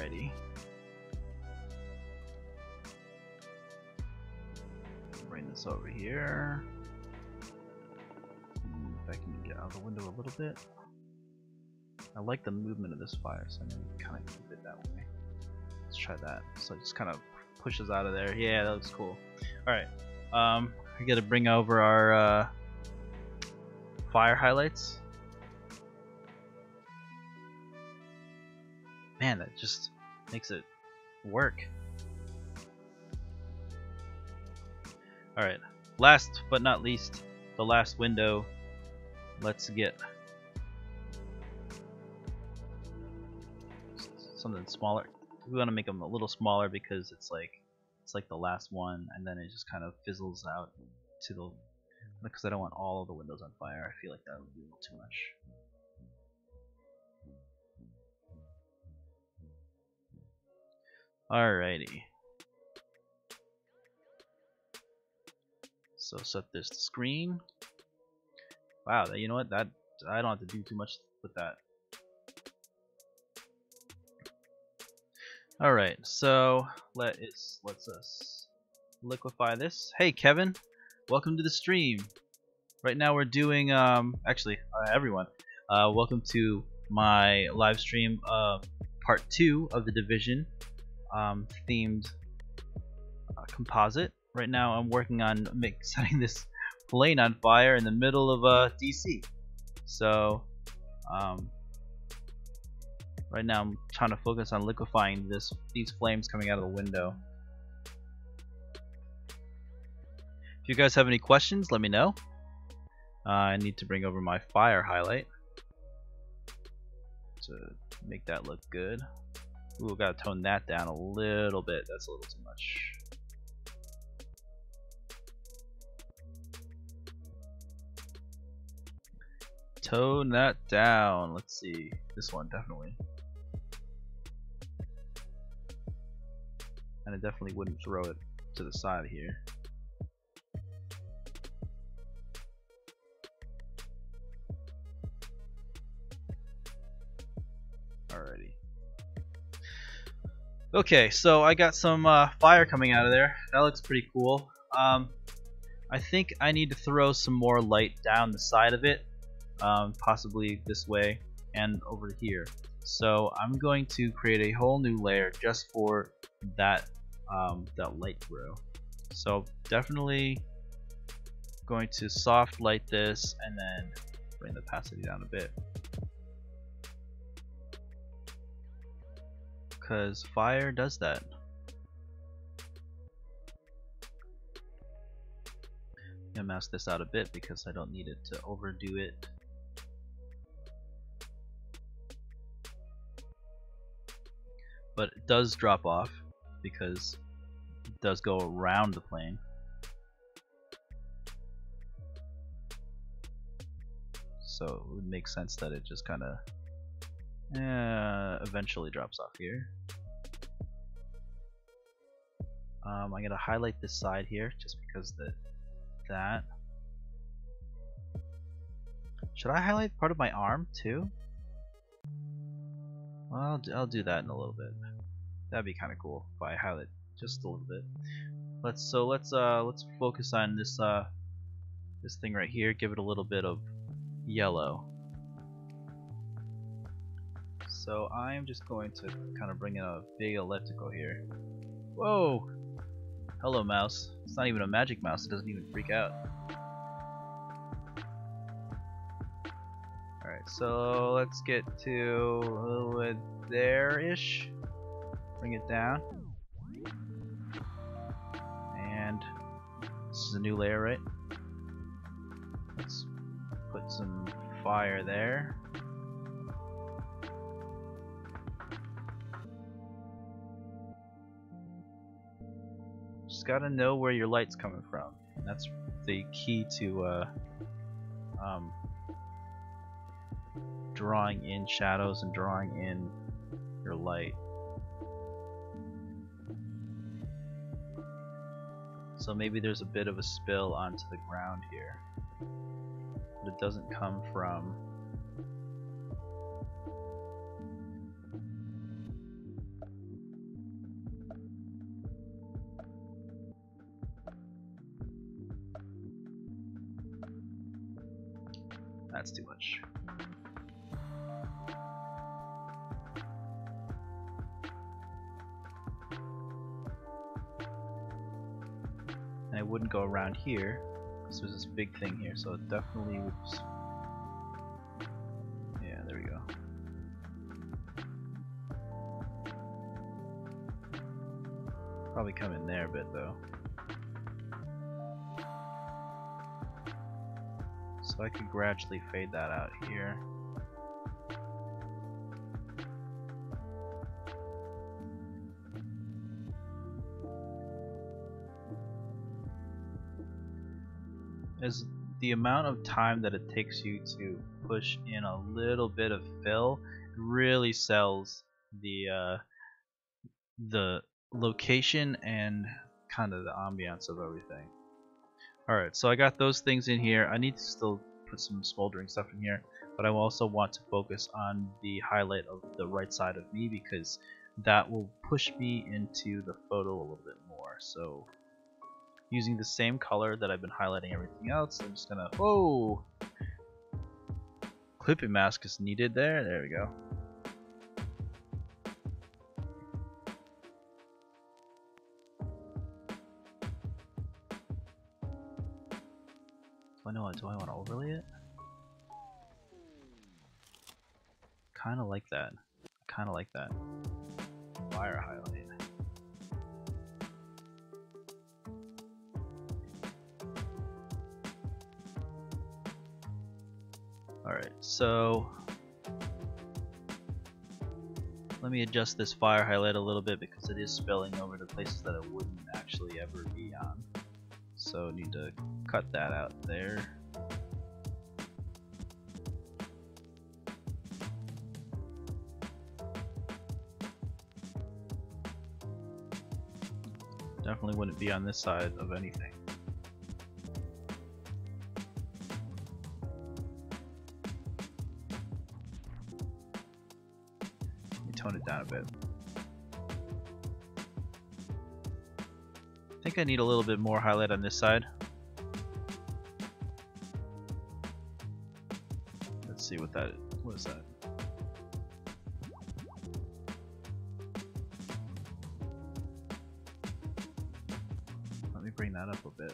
Alrighty. Bring this over here. If I can get out of the window a little bit. I like the movement of this fire, so I'm going to kind of keep it that way. Let's try that. So it just kind of pushes out of there. Yeah, that looks cool. Alright. We got to bring over our fire highlights. Man, that just makes it work. Alright, last but not least, the last window. Let's get something smaller. We want to make them a little smaller because it's like the last one, and then it just kind of fizzles out to the, because I don't want all of the windows on fire. I feel like that would be a little too much. Alrighty. So set this to screen. Wow, you know what? That I don't have to do too much with that. Alright, so let's us liquefy this. Hey Kevin, welcome to the stream. Right now we're doing actually everyone, welcome to my live stream part 2 of the Division themed composite. Right now I'm working on setting this plane on fire in the middle of DC. So right now I'm trying to focus on liquefying these flames coming out of the window. If you guys have any questions, let me know. I need to bring over my fire highlight to make that look good. Ooh, gotta tone that down a little bit. That's a little too much. Tone that down. Let's see. This one definitely. And I definitely wouldn't throw it to the side here. Alrighty. Okay, so I got some fire coming out of there. That looks pretty cool. I think I need to throw some more light down the side of it, possibly this way and over here. So I'm going to create a whole new layer just for that light throw. So definitely going to soft light this and then bring the opacity down a bit, because fire does that. I'm gonna mask this out a bit because I don't need it to overdo it. But it does drop off because it does go around the plane. So it would make sense that it just kind of eventually drops off here. I'm gonna highlight this side here just because that. Should I highlight part of my arm too? Well, I'll do that in a little bit. That'd be kind of cool if I highlight just a little bit. Let's focus on this this thing right here. Give it a little bit of yellow. So I'm just going to kind of bring in a big elliptical here. Whoa! Hello, mouse. It's not even a magic mouse. It doesn't even freak out. Alright, so let's get to a little bit there-ish. Bring it down. And this is a new layer, right? Let's put some fire there. Just gotta know where your light's coming from. That's the key to drawing in shadows and drawing in your light. So maybe there's a bit of a spill onto the ground here, but it doesn't come from That's too much. And it wouldn't go around here because there's this big thing here, so it definitely would. Yeah, there we go. Probably come in there a bit though. So I could gradually fade that out here. As the amount of time that it takes you to push in a little bit of fill really sells the location and kind of the ambiance of everything. Alright, so I got those things in here. I need to still put some smoldering stuff in here, but I also want to focus on the highlight of the right side of me because that will push me into the photo a little bit more. So using the same color that I've been highlighting everything else, I'm just gonna, whoa! Clipping mask is needed there. There we go. Do I want to overlay it? Kind of like that. Kind of like that. Fire highlight. Alright, so let me adjust this fire highlight a little bit because it is spilling over to places that it wouldn't actually ever be on. So need to cut that out there. Definitely wouldn't be on this side of anything. Let me tone it down a bit. I think I need a little bit more highlight on this side. Let's see what that is. What is that? Let me bring that up a bit.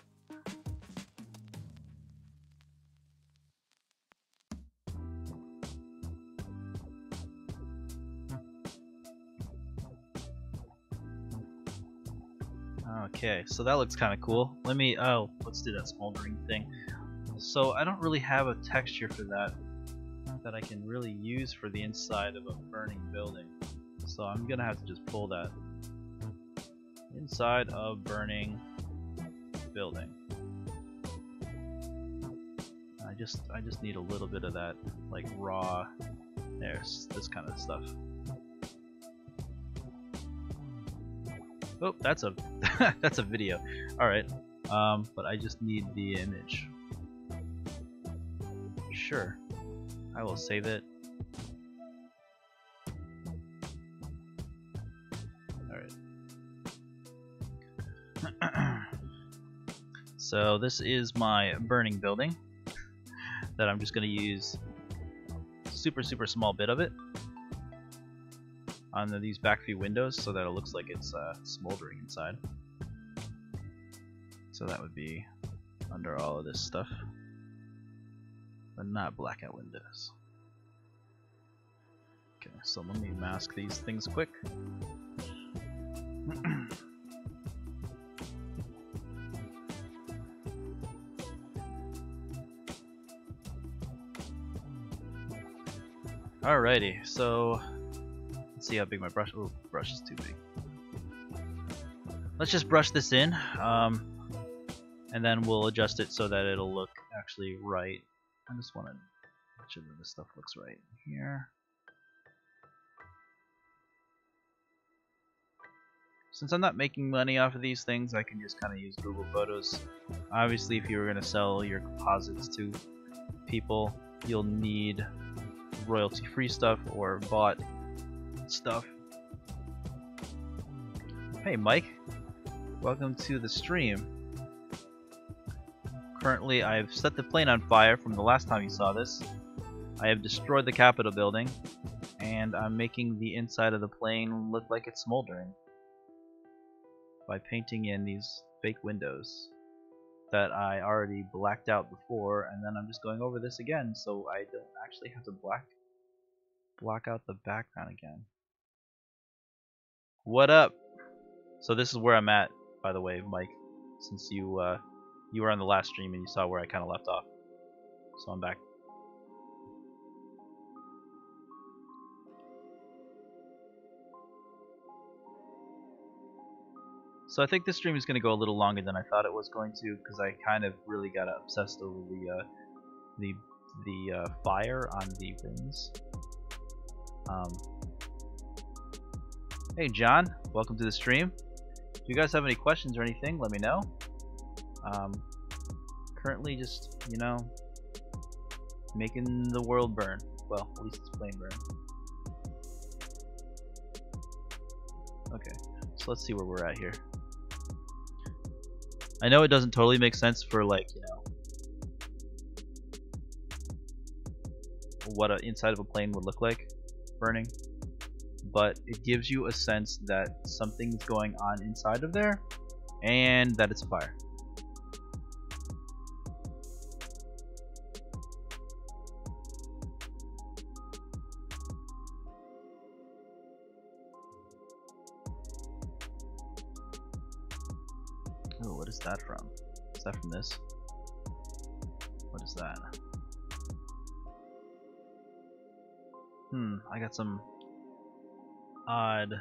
Okay, so that looks kind of cool. Let's do that smoldering thing. So I don't really have a texture for that I can really use for the inside of a burning building. So I'm gonna have to just pull that inside of burning building. I just need a little bit of that, like raw. There's this kind of stuff. Oh, that's a that's a video. All right, but I just need the image. Sure, I will save it. All right. So this is my burning building that I'm just going to use super small bit of it on these back view windows so that it looks like it's smoldering inside. So that would be under all of this stuff, but not blackout windows. Okay, so let me mask these things quick. Alrighty, so let's see how big my brush. Oh, brush is too big. Let's just brush this in, and then we'll adjust it so that it'll look actually right. I just want to make sure that this stuff looks right here. Since I'm not making money off of these things, I can just kind of use Google Photos. Obviously, if you were going to sell your composites to people, you'll need royalty-free stuff or bought stuff. Hey Mike, welcome to the stream. Currently I've set the plane on fire from the last time you saw this. I have destroyed the Capitol building, and I'm making the inside of the plane look like it's smoldering by painting in these fake windows that I already blacked out before, and then I'm just going over this again so I don't actually have to black out the background again. What up? So this is where I'm at, by the way, Mike, since you were on the last stream and you saw where I kind of left off. So I'm back. So I think this stream is going to go a little longer than I thought it was going to, because I kind of really got obsessed over the fire on the rings. Hey John, welcome to the stream. If you guys have any questions or anything, let me know. Currently just, you know, making the world burn. Well, at least it's plain burn. Okay, so let's see where we're at here. I know it doesn't totally make sense for, like, you know, what an inside of a plane would look like burning, but it gives you a sense that something's going on inside of there and that it's a fire. Oh, what is that from? Is that from this? What is that? I got some odd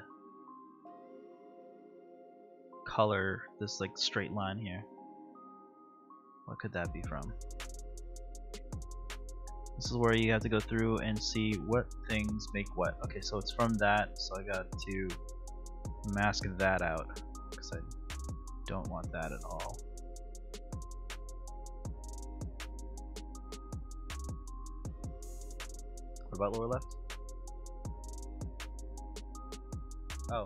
color, this like straight line here. What could that be from? This is where you have to go through and see what things make what. Okay, so it's from that, so I got to mask that out because I don't want that at all. What about lower left? Oh,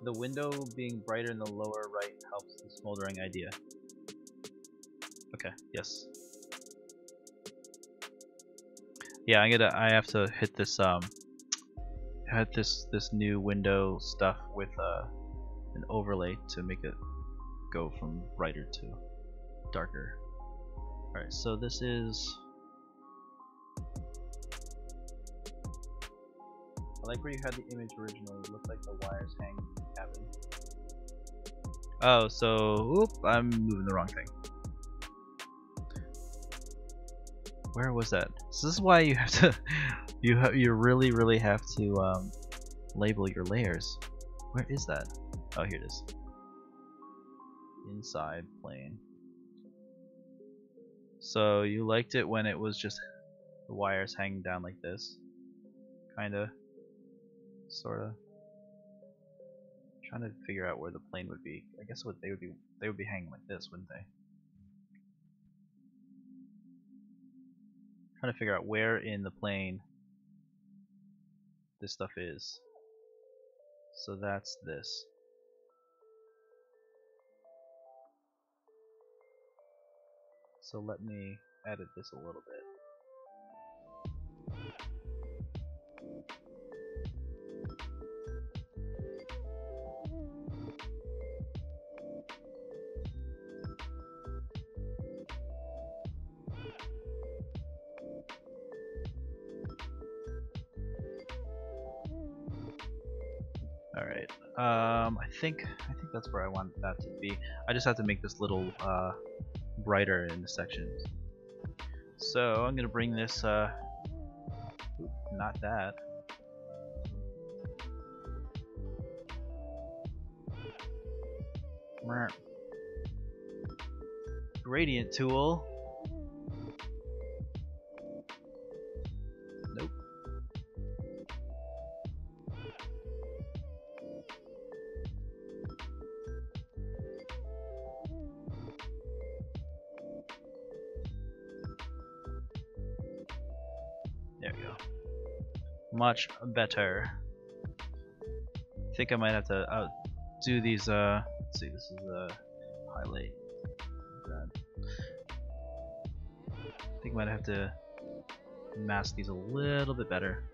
the window being brighter in the lower right helps the smoldering idea. Okay, yes. Yeah, I have to hit this this new window stuff with an overlay to make it go from brighter to darker. Alright, so this is, I like where you had the image originally. It looked like the wires hanging in the cabin. Oh, so oop, I'm moving the wrong thing. Where was that? So this is why you have to you really have to label your layers. Where is that? Oh, here it is. Inside plane. So you liked it when it was just the wires hanging down like this, kinda, sorta. Trying to figure out where the plane would be. I guess what they would be hanging like this, wouldn't they? Trying to figure out where in the plane this stuff is. So that's this. So let me edit this a little bit. Alright, I think that's where I want that to be. I just have to make this little brighter in the sections. So I'm gonna bring this not that. Gradient tool. Nope. There we go. Much better. I think I might have to do these. Let's see, this is a highlight. I think I might have to mask these a little bit better.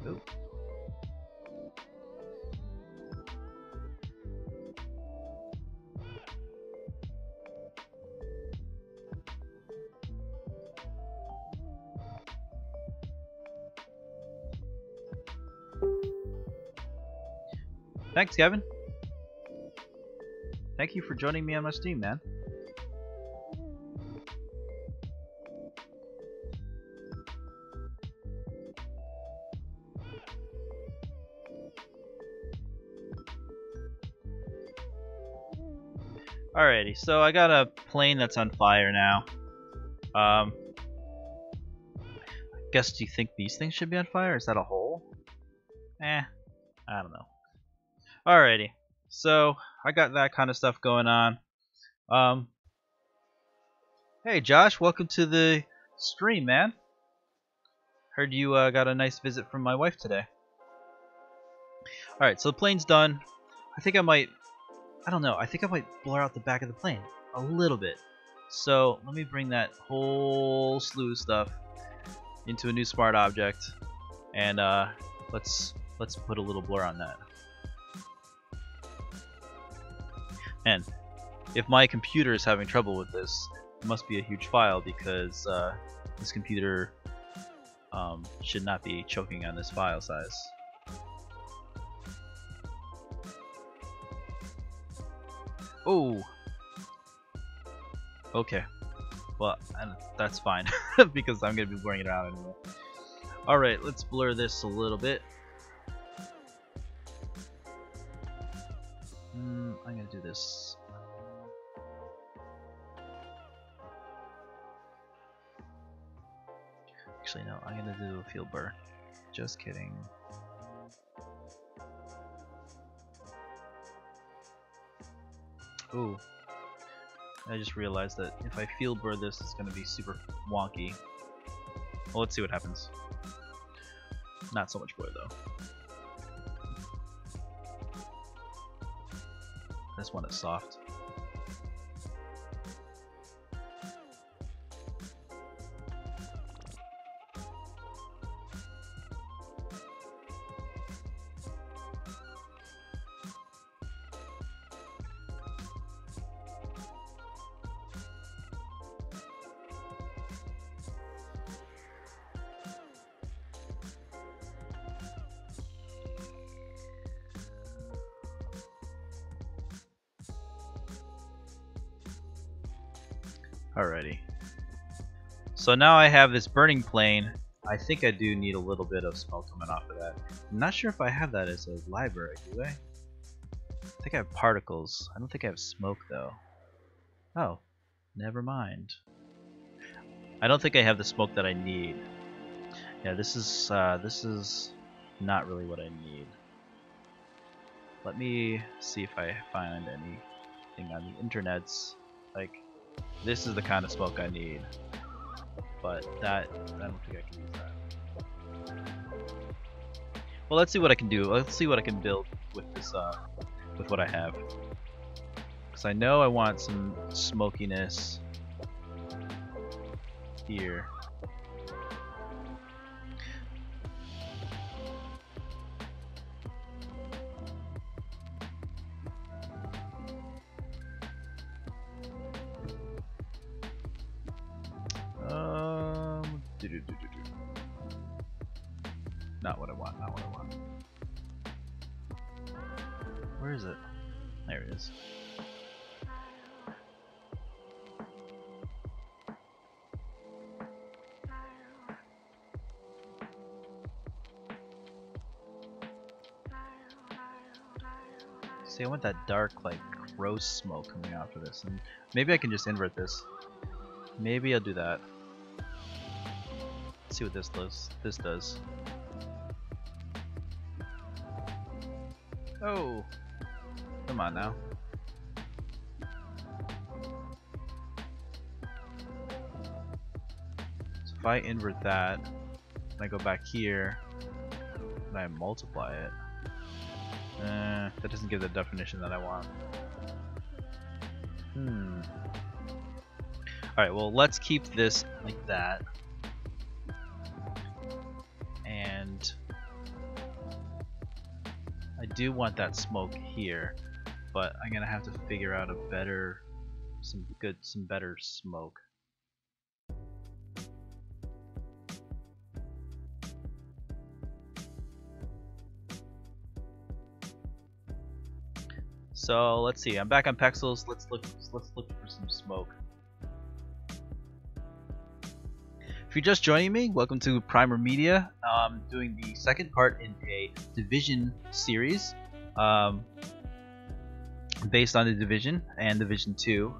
Oop. Thanks, Kevin. Thank you for joining me on my stream, man. Alrighty, so I got a plane that's on fire now. Guess, do you think these things should be on fire? Is that a hole? I don't know. Alrighty, so I got that kind of stuff going on. Hey Josh, welcome to the stream, man. Heard you got a nice visit from my wife today. Alright, so the plane's done. I think I might blur out the back of the plane a little bit. So let me bring that whole slew of stuff into a new smart object, and let's put a little blur on that. And if my computer is having trouble with this, it must be a huge file, because this computer should not be choking on this file size. Oh. Okay. Well, that's fine because I'm gonna be blurring it out anyway. All right, let's blur this a little bit. I'm gonna do this. Actually, no. I'm gonna do a field blur. Just kidding. Ooh. I just realized that if I field blur this, it's going to be super wonky. Well, let's see what happens. Not so much blur though. This one is soft. Alrighty. So now I have this burning plane. I think I do need a little bit of smoke coming off of that. I'm not sure if I have that as a library, do I? I think I have particles. I don't think I have smoke though. Oh, never mind. I don't think I have the smoke that I need. Yeah, this is not really what I need. Let me see if I find anything on the internets. Like, this is the kind of smoke I need, but I don't think I can use that. Well, let's see what I can do. Let's see what I can build with this, with what I have. Because I know I want some smokiness here. Not what I want, not what I want. Where is it? There it is. See, I want that dark, like, gross smoke coming out of this, and maybe I can just invert this. Maybe I'll do that. Let's see what this does. Oh, come on now. So if I invert that, and I go back here, I multiply it? That doesn't give the definition that I want. Alright, well, let's keep this like that. And I do want that smoke here, but I'm gonna have to figure out a better, some better smoke. So let's see. I'm back on Pexels. Let's look for some smoke. If you're just joining me, welcome to Primer Media. Doing the second part in a Division series, based on the Division and Division 2.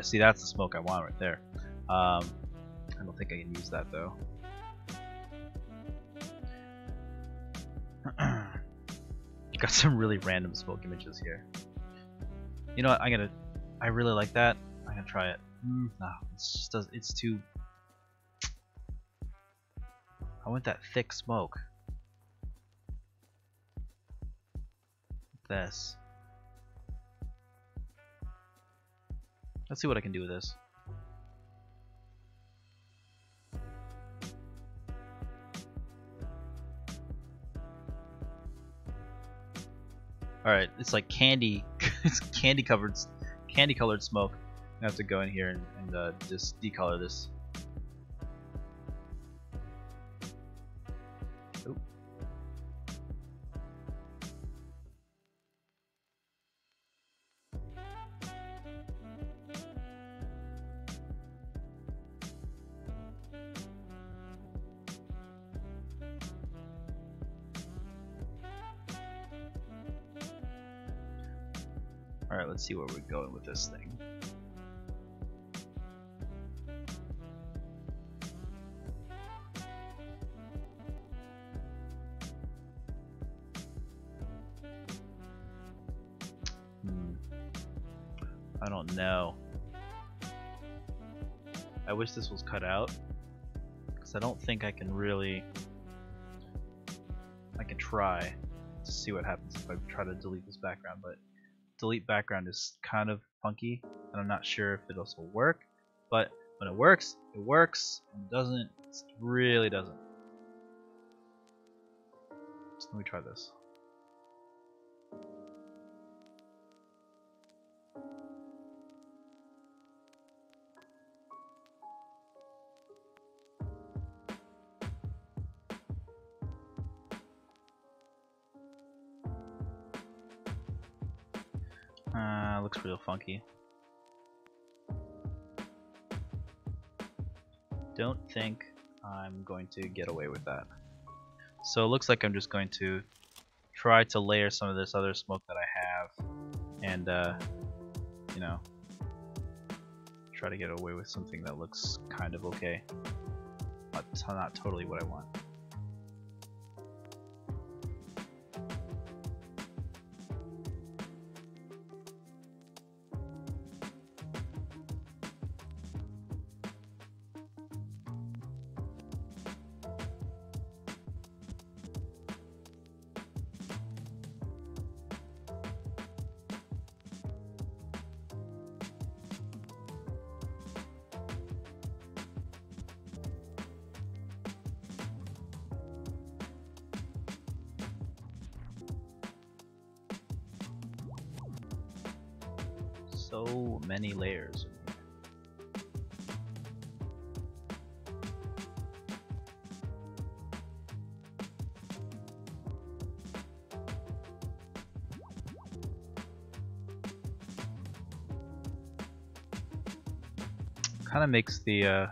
See, that's the smoke I want right there. I don't think I can use that though. Got some really random smoke images here. You know what? I really like that. I'm gonna try it. No, it's too. I want that thick smoke. This. Let's see what I can do with this. Alright, it's like candy. It's candy colored smoke. I have to go in here and just decolor this. Oop. Alright, let's see where we're going with this thing. I don't know. I wish this was cut out, because I don't think I can really. I can try to see what happens if I try to delete this background, but delete background is kind of funky, and I'm not sure if it'll also work. But when it works, it works. When it doesn't, it really doesn't. So let me try this. Looks real funky. Don't think I'm going to get away with that. So it looks like I'm just going to try to layer some of this other smoke that I have, and you know, try to get away with something that looks kind of okay. Not totally what I want. So many layers. Kind of makes the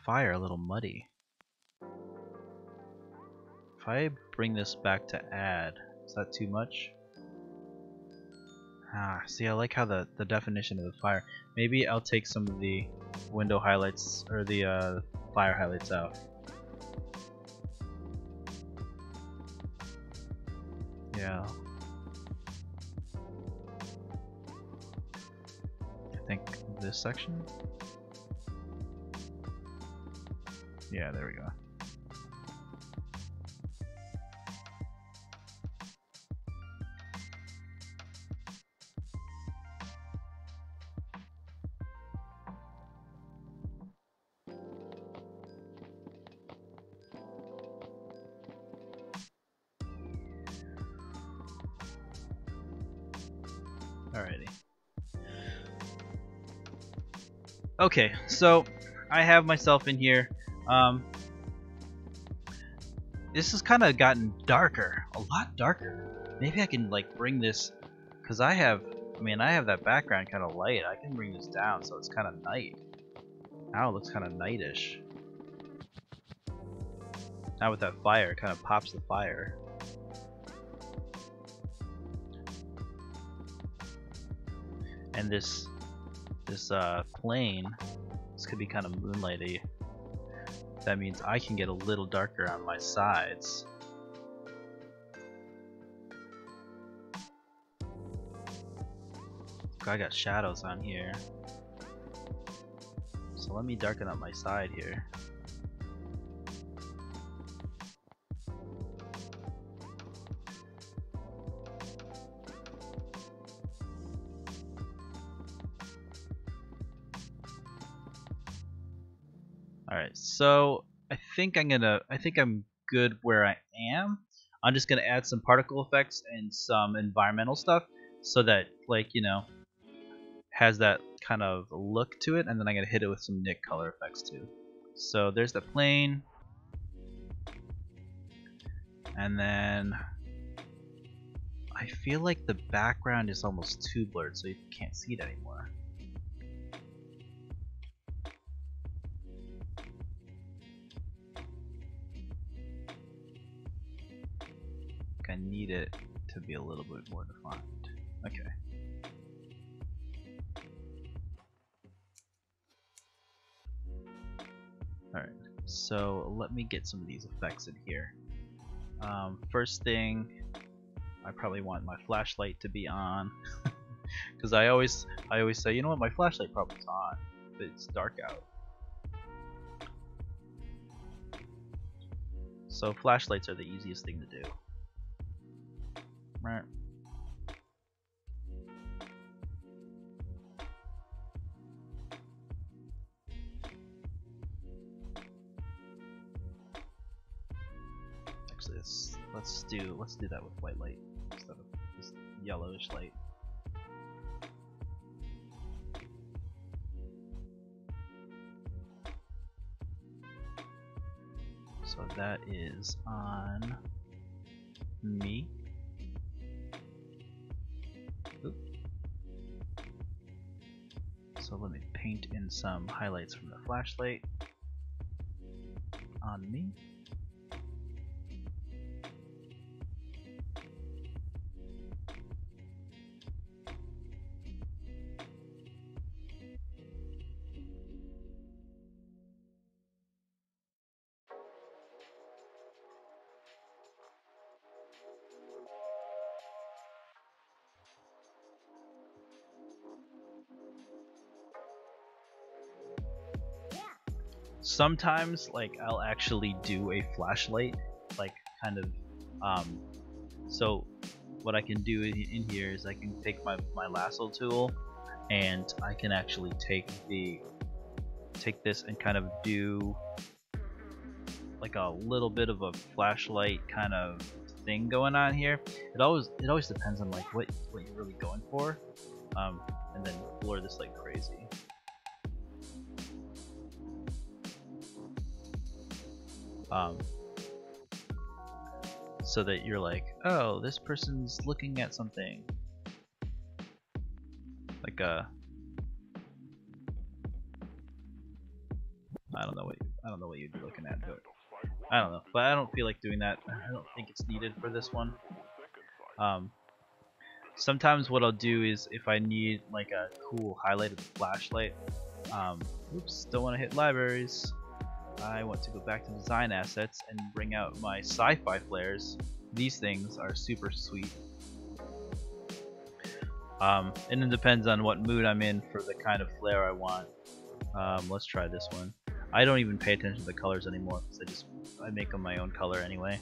fire a little muddy. If I bring this back to add, is that too much? See, I like how the definition of the fire. Maybe I'll take some of the window highlights, or the fire highlights out. Yeah. I think this section? Yeah, there we go. Alrighty. Okay, so I have myself in here. This has kind of gotten darker, a lot darker. Maybe I can like bring this, cause I have that background kind of light. I can bring this down so it's kind of night. Now it looks kind of nightish. Now with that fire, it kind of pops the fire. And this plane, this could be kind of moonlighty. That means I can get a little darker on my sides. I got shadows on here. So let me darken up my side here. Alright, so I think I'm good where I am. I'm just gonna add some particle effects and some environmental stuff so that, like, you know, has that kind of look to it, and then I'm gonna hit it with some Nick color effects too. So there's the plane, and then I feel like the background is almost too blurred, so you can't see it anymore. I need it to be a little bit more defined. Okay. Alright, so let me get some of these effects in here. First thing, I probably want my flashlight to be on. Because I always say, you know what, my flashlight probably is on, but it's dark out. So flashlights are the easiest thing to do. Right. Actually, let's do that with white light instead of this yellowish light. So that is on me. Oop. So let me paint in some highlights from the flashlight on me. Sometimes, like, I'll actually do a flashlight, like, kind of, so what I can do in here is I can take my lasso tool, and I can actually take this and kind of do like a little bit of a flashlight kind of thing going on here. It always depends on like what you're really going for, and then blur this like crazy. So that you're like, oh, this person's looking at something. Like I don't know what you'd be looking at, but I don't know. But I don't feel like doing that. I don't think it's needed for this one. Sometimes what I'll do is if I need like a cool highlighted flashlight, oops, don't want to hit libraries. I want to go back to design assets and bring out my sci-fi flares. These things are super sweet. And it depends on what mood I'm in for the kind of flare I want. Let's try this one. I don't even pay attention to the colors anymore because I make them my own color anyway.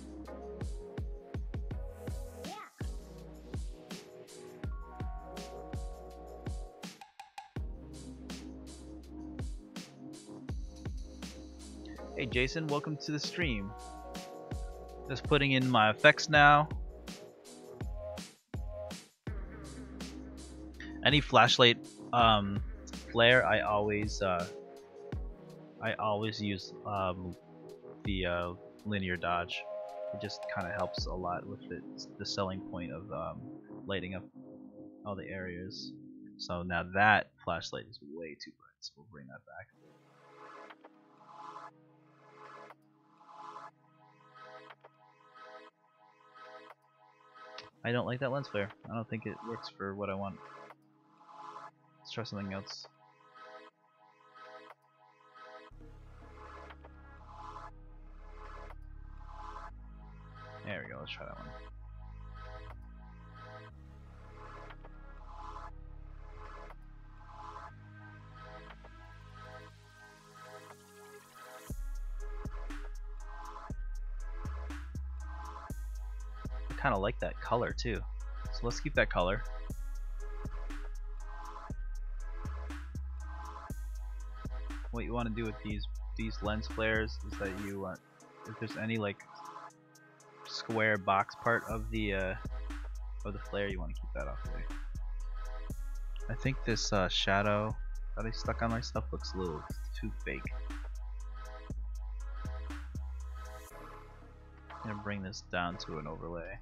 Hey Jason, welcome to the stream. Just putting in my effects now. Any flashlight flare, I always use the linear dodge. It just kind of helps a lot with the selling point of lighting up all the areas. So now that flashlight is way too bright, so we'll bring that back. I don't like that lens flare. I don't think it works for what I want. Let's try something else. There we go, let's try that one. I kind of like that color too. So let's keep that color. What you want to do with these lens flares is that you want, if there's any like square box part of the flare, you want to keep that off the way. I think this shadow that I stuck on my stuff looks a little too fake. I'm gonna bring this down to an overlay.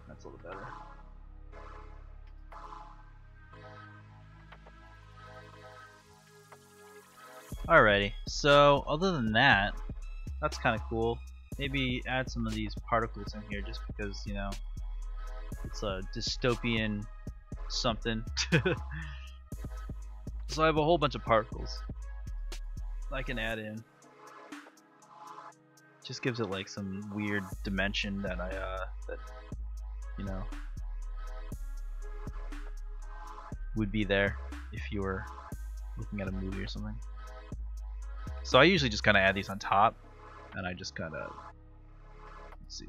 That's a little better. Alrighty, so other than that, that's kind of cool. Maybe add some of these particles in here just because, you know, it's a dystopian something. So I have a whole bunch of particles I can add in. Just gives it like some weird dimension that that, you know, would be there if you were looking at a movie or something. So I usually just kind of add these on top, and I just kind of, let's see,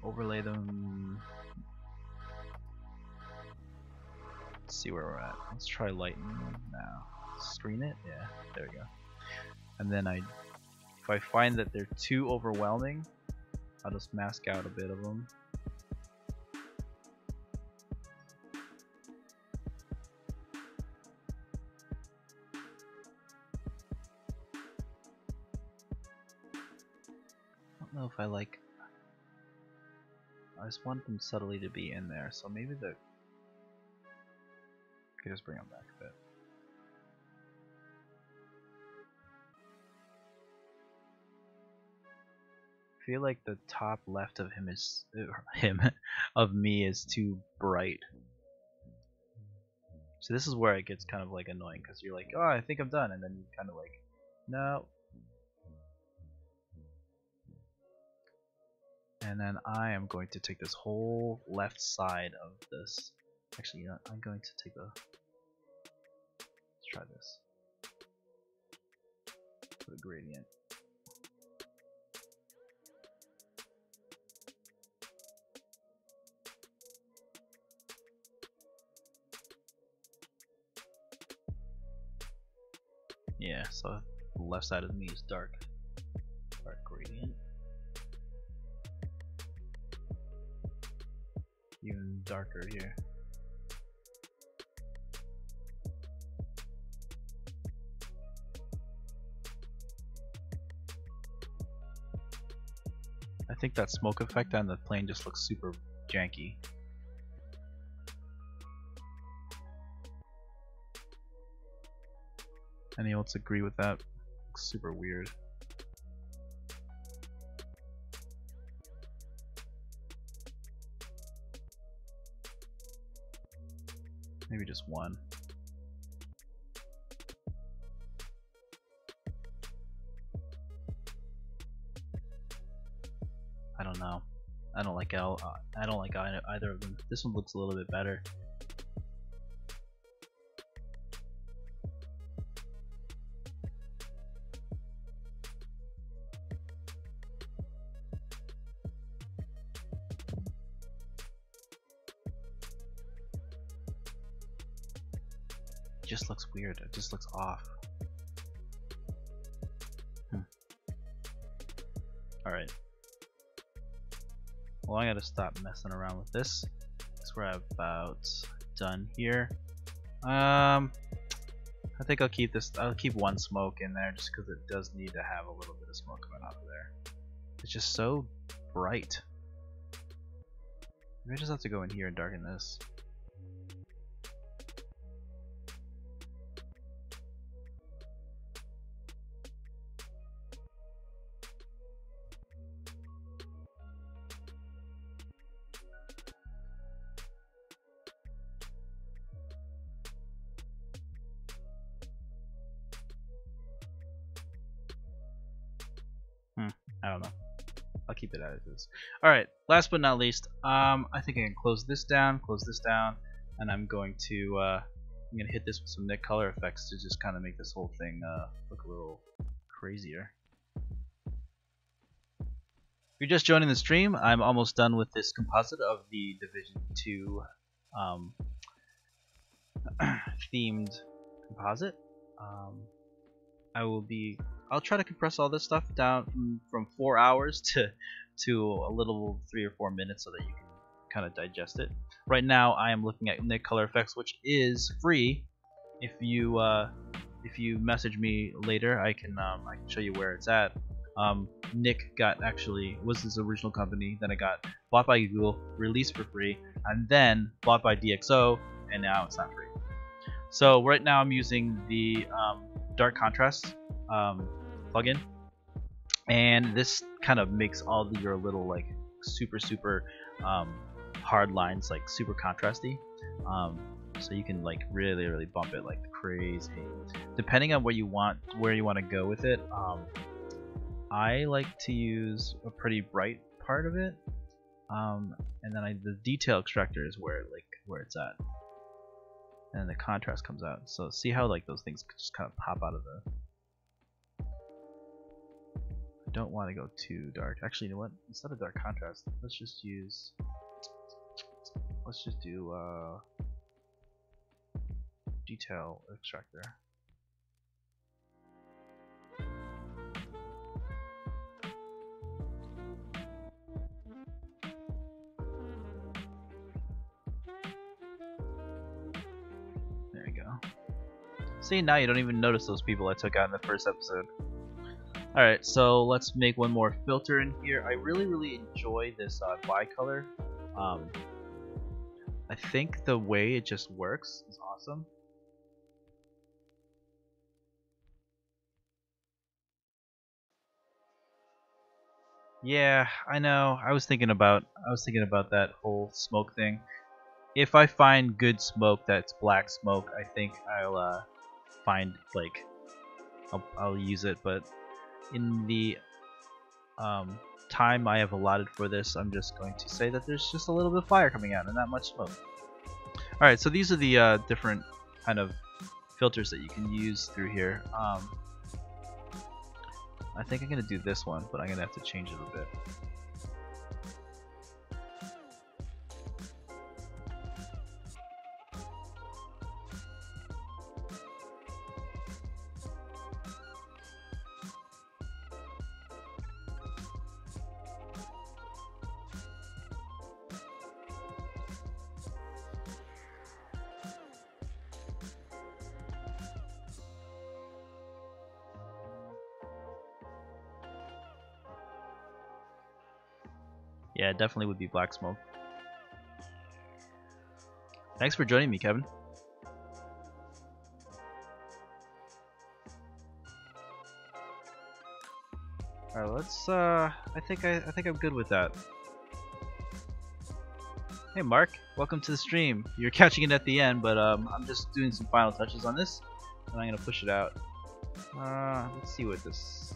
overlay them. Let's see where we're at. Let's try lighten now. Screen it, yeah, there we go. And then if I find that they're too overwhelming, I'll just mask out a bit of them. I don't know if I like. I just want them subtly to be in there, so maybe I could just bring them back a bit. I feel like the top left of him is of me is too bright. So this is where it gets kind of like annoying, because you're like, oh, I think I'm done, and then you kind of like, no. And then I am going to take this whole left side of this. Actually, you know, I'm going to take let's try this. Put a gradient. Yeah, so the left side of me is dark gradient. Even darker here. I think that smoke effect on the plane just looks super janky. Anyone else agree with that? Looks super weird. Maybe just one. I don't know. I don't like either of them. This one looks a little bit better. It just looks weird. It just looks off. Alright. Well, I gotta stop messing around with this. Because we're about done here. I think I'll keep this. I'll keep one smoke in there just because it does need to have a little bit of smoke coming out of there. It's just so bright. Maybe I just have to go in here and darken this. I don't know. I'll keep it as is. Alright, last but not least, I think I can close this down, and I'm going to hit this with some Nick color effects to just kind of make this whole thing look a little crazier. If you're just joining the stream, I'm almost done with this composite of the Division 2 themed composite. I'll try to compress all this stuff down from 4 hours to a little 3 or 4 minutes so that you can kind of digest it. Right now I am looking at Nick Color Effects, which is free. If you message me later, I can show you where it's at. Nick was his original company, then it got bought by Google, released for free, and then bought by DxO, and now it's not free. So right now I'm using the dark contrast plugin, and this kind of makes all your little like super hard lines like super contrasty, so you can like really bump it like crazy depending on where you want to go with it. I like to use a pretty bright part of it, and then the detail extractor is where it's at, and the contrast comes out. So see how like those things just kind of pop out of the. I don't want to go too dark. Actually, you know what? Instead of dark contrast, let's just do detail extractor. There you go. See, now you don't even notice those people I took out in the first episode. Alright, so let's make one more filter in here. I really enjoy this bicolor. I think the way it just works is awesome. Yeah, I know. I was thinking about that whole smoke thing. If I find good smoke that's black smoke, I think I'll find like I'll use it, but in the time I have allotted for this, I'm just going to say that there's just a little bit of fire coming out and not much smoke. Alright, so these are the different kind of filters that you can use through here. I think I'm going to do this one, but I'm going to have to change it a bit. Yeah, it definitely would be black smoke. Thanks for joining me, Kevin. Alright, let's I think I'm good with that. Hey Mark, welcome to the stream. You're catching it at the end, but I'm just doing some final touches on this, and I'm gonna push it out. Let's see what this.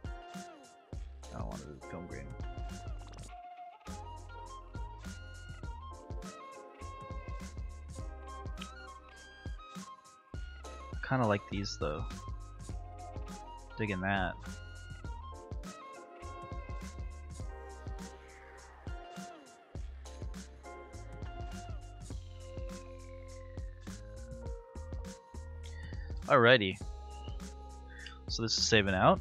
I don't want to do film grain. Kind of like these though. Digging that. Alrighty. So this is saving out.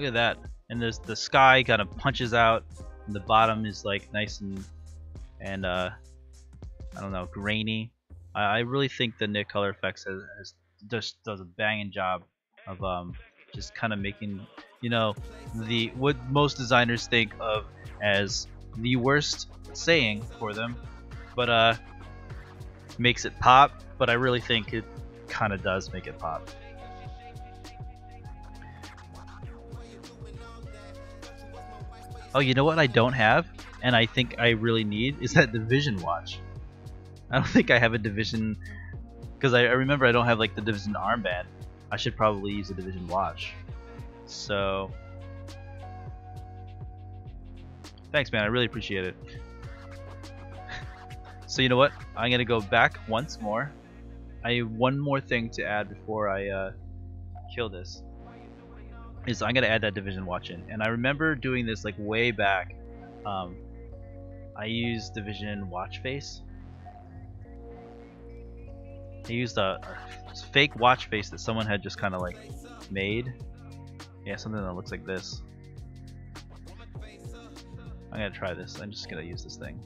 Look at that. And there's the sky kind of punches out, and the bottom is like nice and I don't know, grainy. I really think the Nick Color Effects just does a banging job of just kind of making, you know, the what most designers think of as the worst saying for them, but makes it pop. But I really think it kind of does make it pop. Oh, you know what I don't have, and I think I really need, is that Division watch. I don't think I have a Division, because I remember I don't have like the Division armband. I should probably use a Division watch. So, thanks, man. I really appreciate it. So you know what? I'm gonna go back once more. I have one more thing to add before I kill this. Is I'm gonna add that Division watch in, and I remember doing this like way back. I used Division watch face. I used a fake watch face that someone had just kind of like made. Yeah, something that looks like this. I'm gonna try this. I'm just gonna use this thing.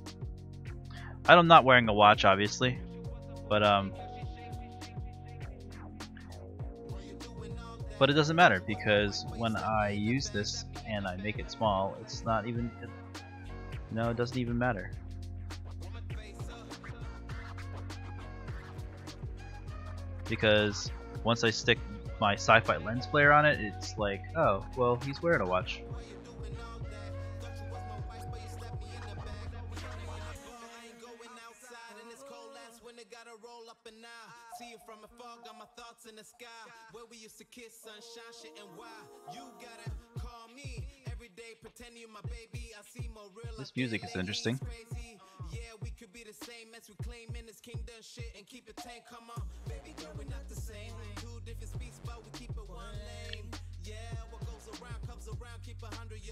I'm not wearing a watch, obviously, but it doesn't matter, because when I use this and I make it small, it's not even. No, it doesn't even matter. Because once I stick my sci-fi lens flare on it, it's like, oh, well, he's wearing a watch. This music is interesting.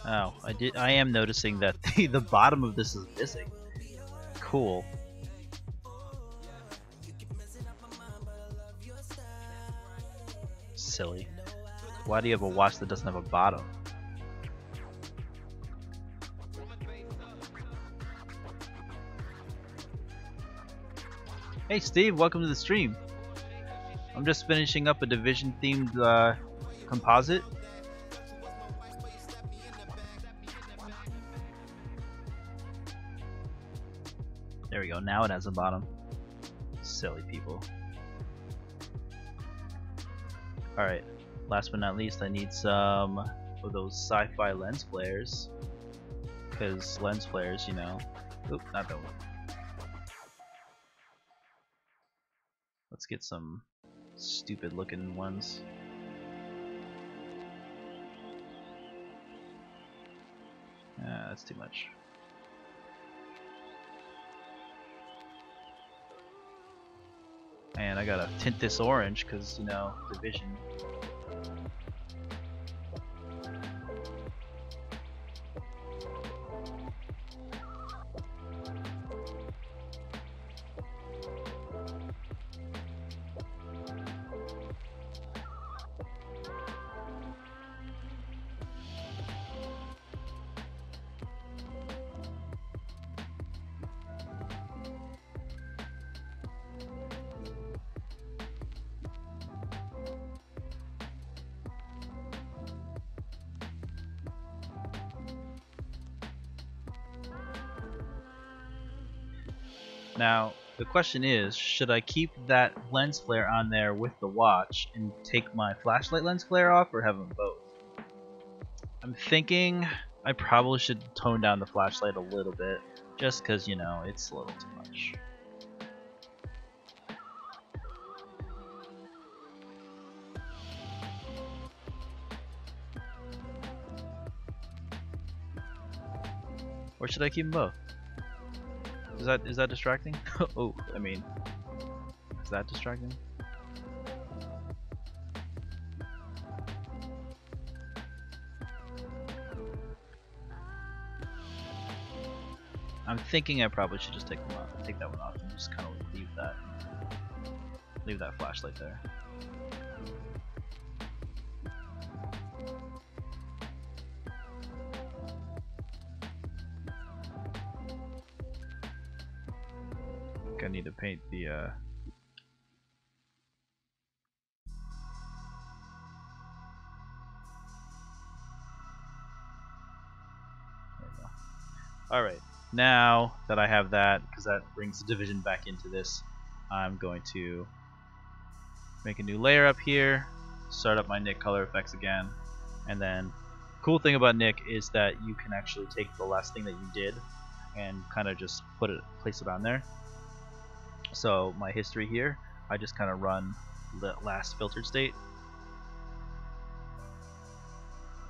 Oh, I am noticing that the bottom of this is missing. Cool. Silly. Why do you have a watch that doesn't have a bottom? Hey Steve, welcome to the stream. I'm just finishing up a Division themed composite. There we go, now it has a bottom. Silly people. Alright, last but not least, I need some of those sci-fi lens flares. Because lens flares, you know. Oop, not that one. Let's get some stupid looking ones. That's too much. And I gotta tint this orange because, you know, Division. Now, the question is, should I keep that lens flare on there with the watch and take my flashlight lens flare off, or have them both? I'm thinking I probably should tone down the flashlight a little bit, just because, you know, it's a little too much. Or should I keep them both? Is that distracting? Oh, I mean, is that distracting? I'm thinking I probably should just take them off, take that one off, and just kind of leave that flashlight there. need to paint the there we go. Alright, now that I have that, because that brings the division back into this, I'm going to make a new layer up here, start up my Nick color effects again, and then cool thing about Nick is that you can actually take the last thing that you did and kind of just place it on there. So my history here, I just kind of run the last filtered state.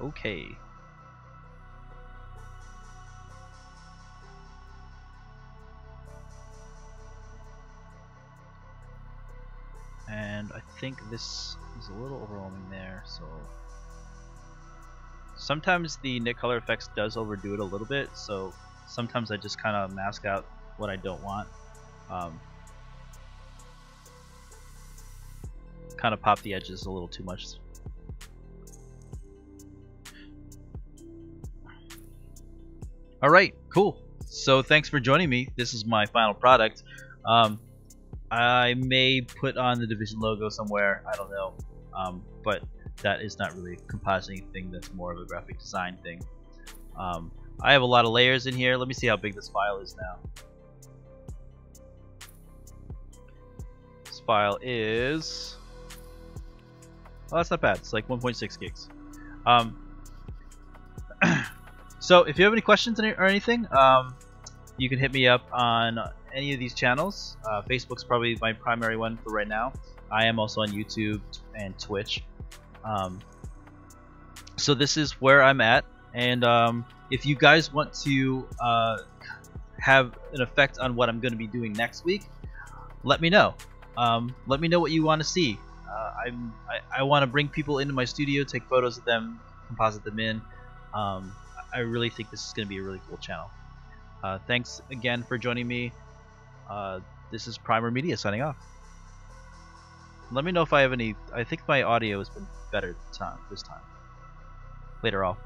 Okay. And I think this is a little overwhelming there, so sometimes the Nick color effects does overdo it a little bit, so sometimes I just kind of mask out what I don't want. Kind of pop the edges a little too much. Alright, cool. So thanks for joining me. This is my final product. I may put on the Division logo somewhere, I don't know, but that is not really a compositing thing, that's more of a graphic design thing. I have a lot of layers in here. Let me see how big this file is now. This file is... oh, that's not bad. It's like 1.6 gigs. So if you have any questions or anything, you can hit me up on any of these channels. Facebook's probably my primary one for right now. I am also on YouTube and Twitch. So this is where I'm at, and if you guys want to have an effect on what I'm going to be doing next week, let me know. Let me know what you want to see. I want to bring people into my studio, take photos of them, composite them in. I really think this is going to be a really cool channel. Thanks again for joining me. This is Primer Media signing off. Let me know if I have any... I think my audio has been better this time. Later all.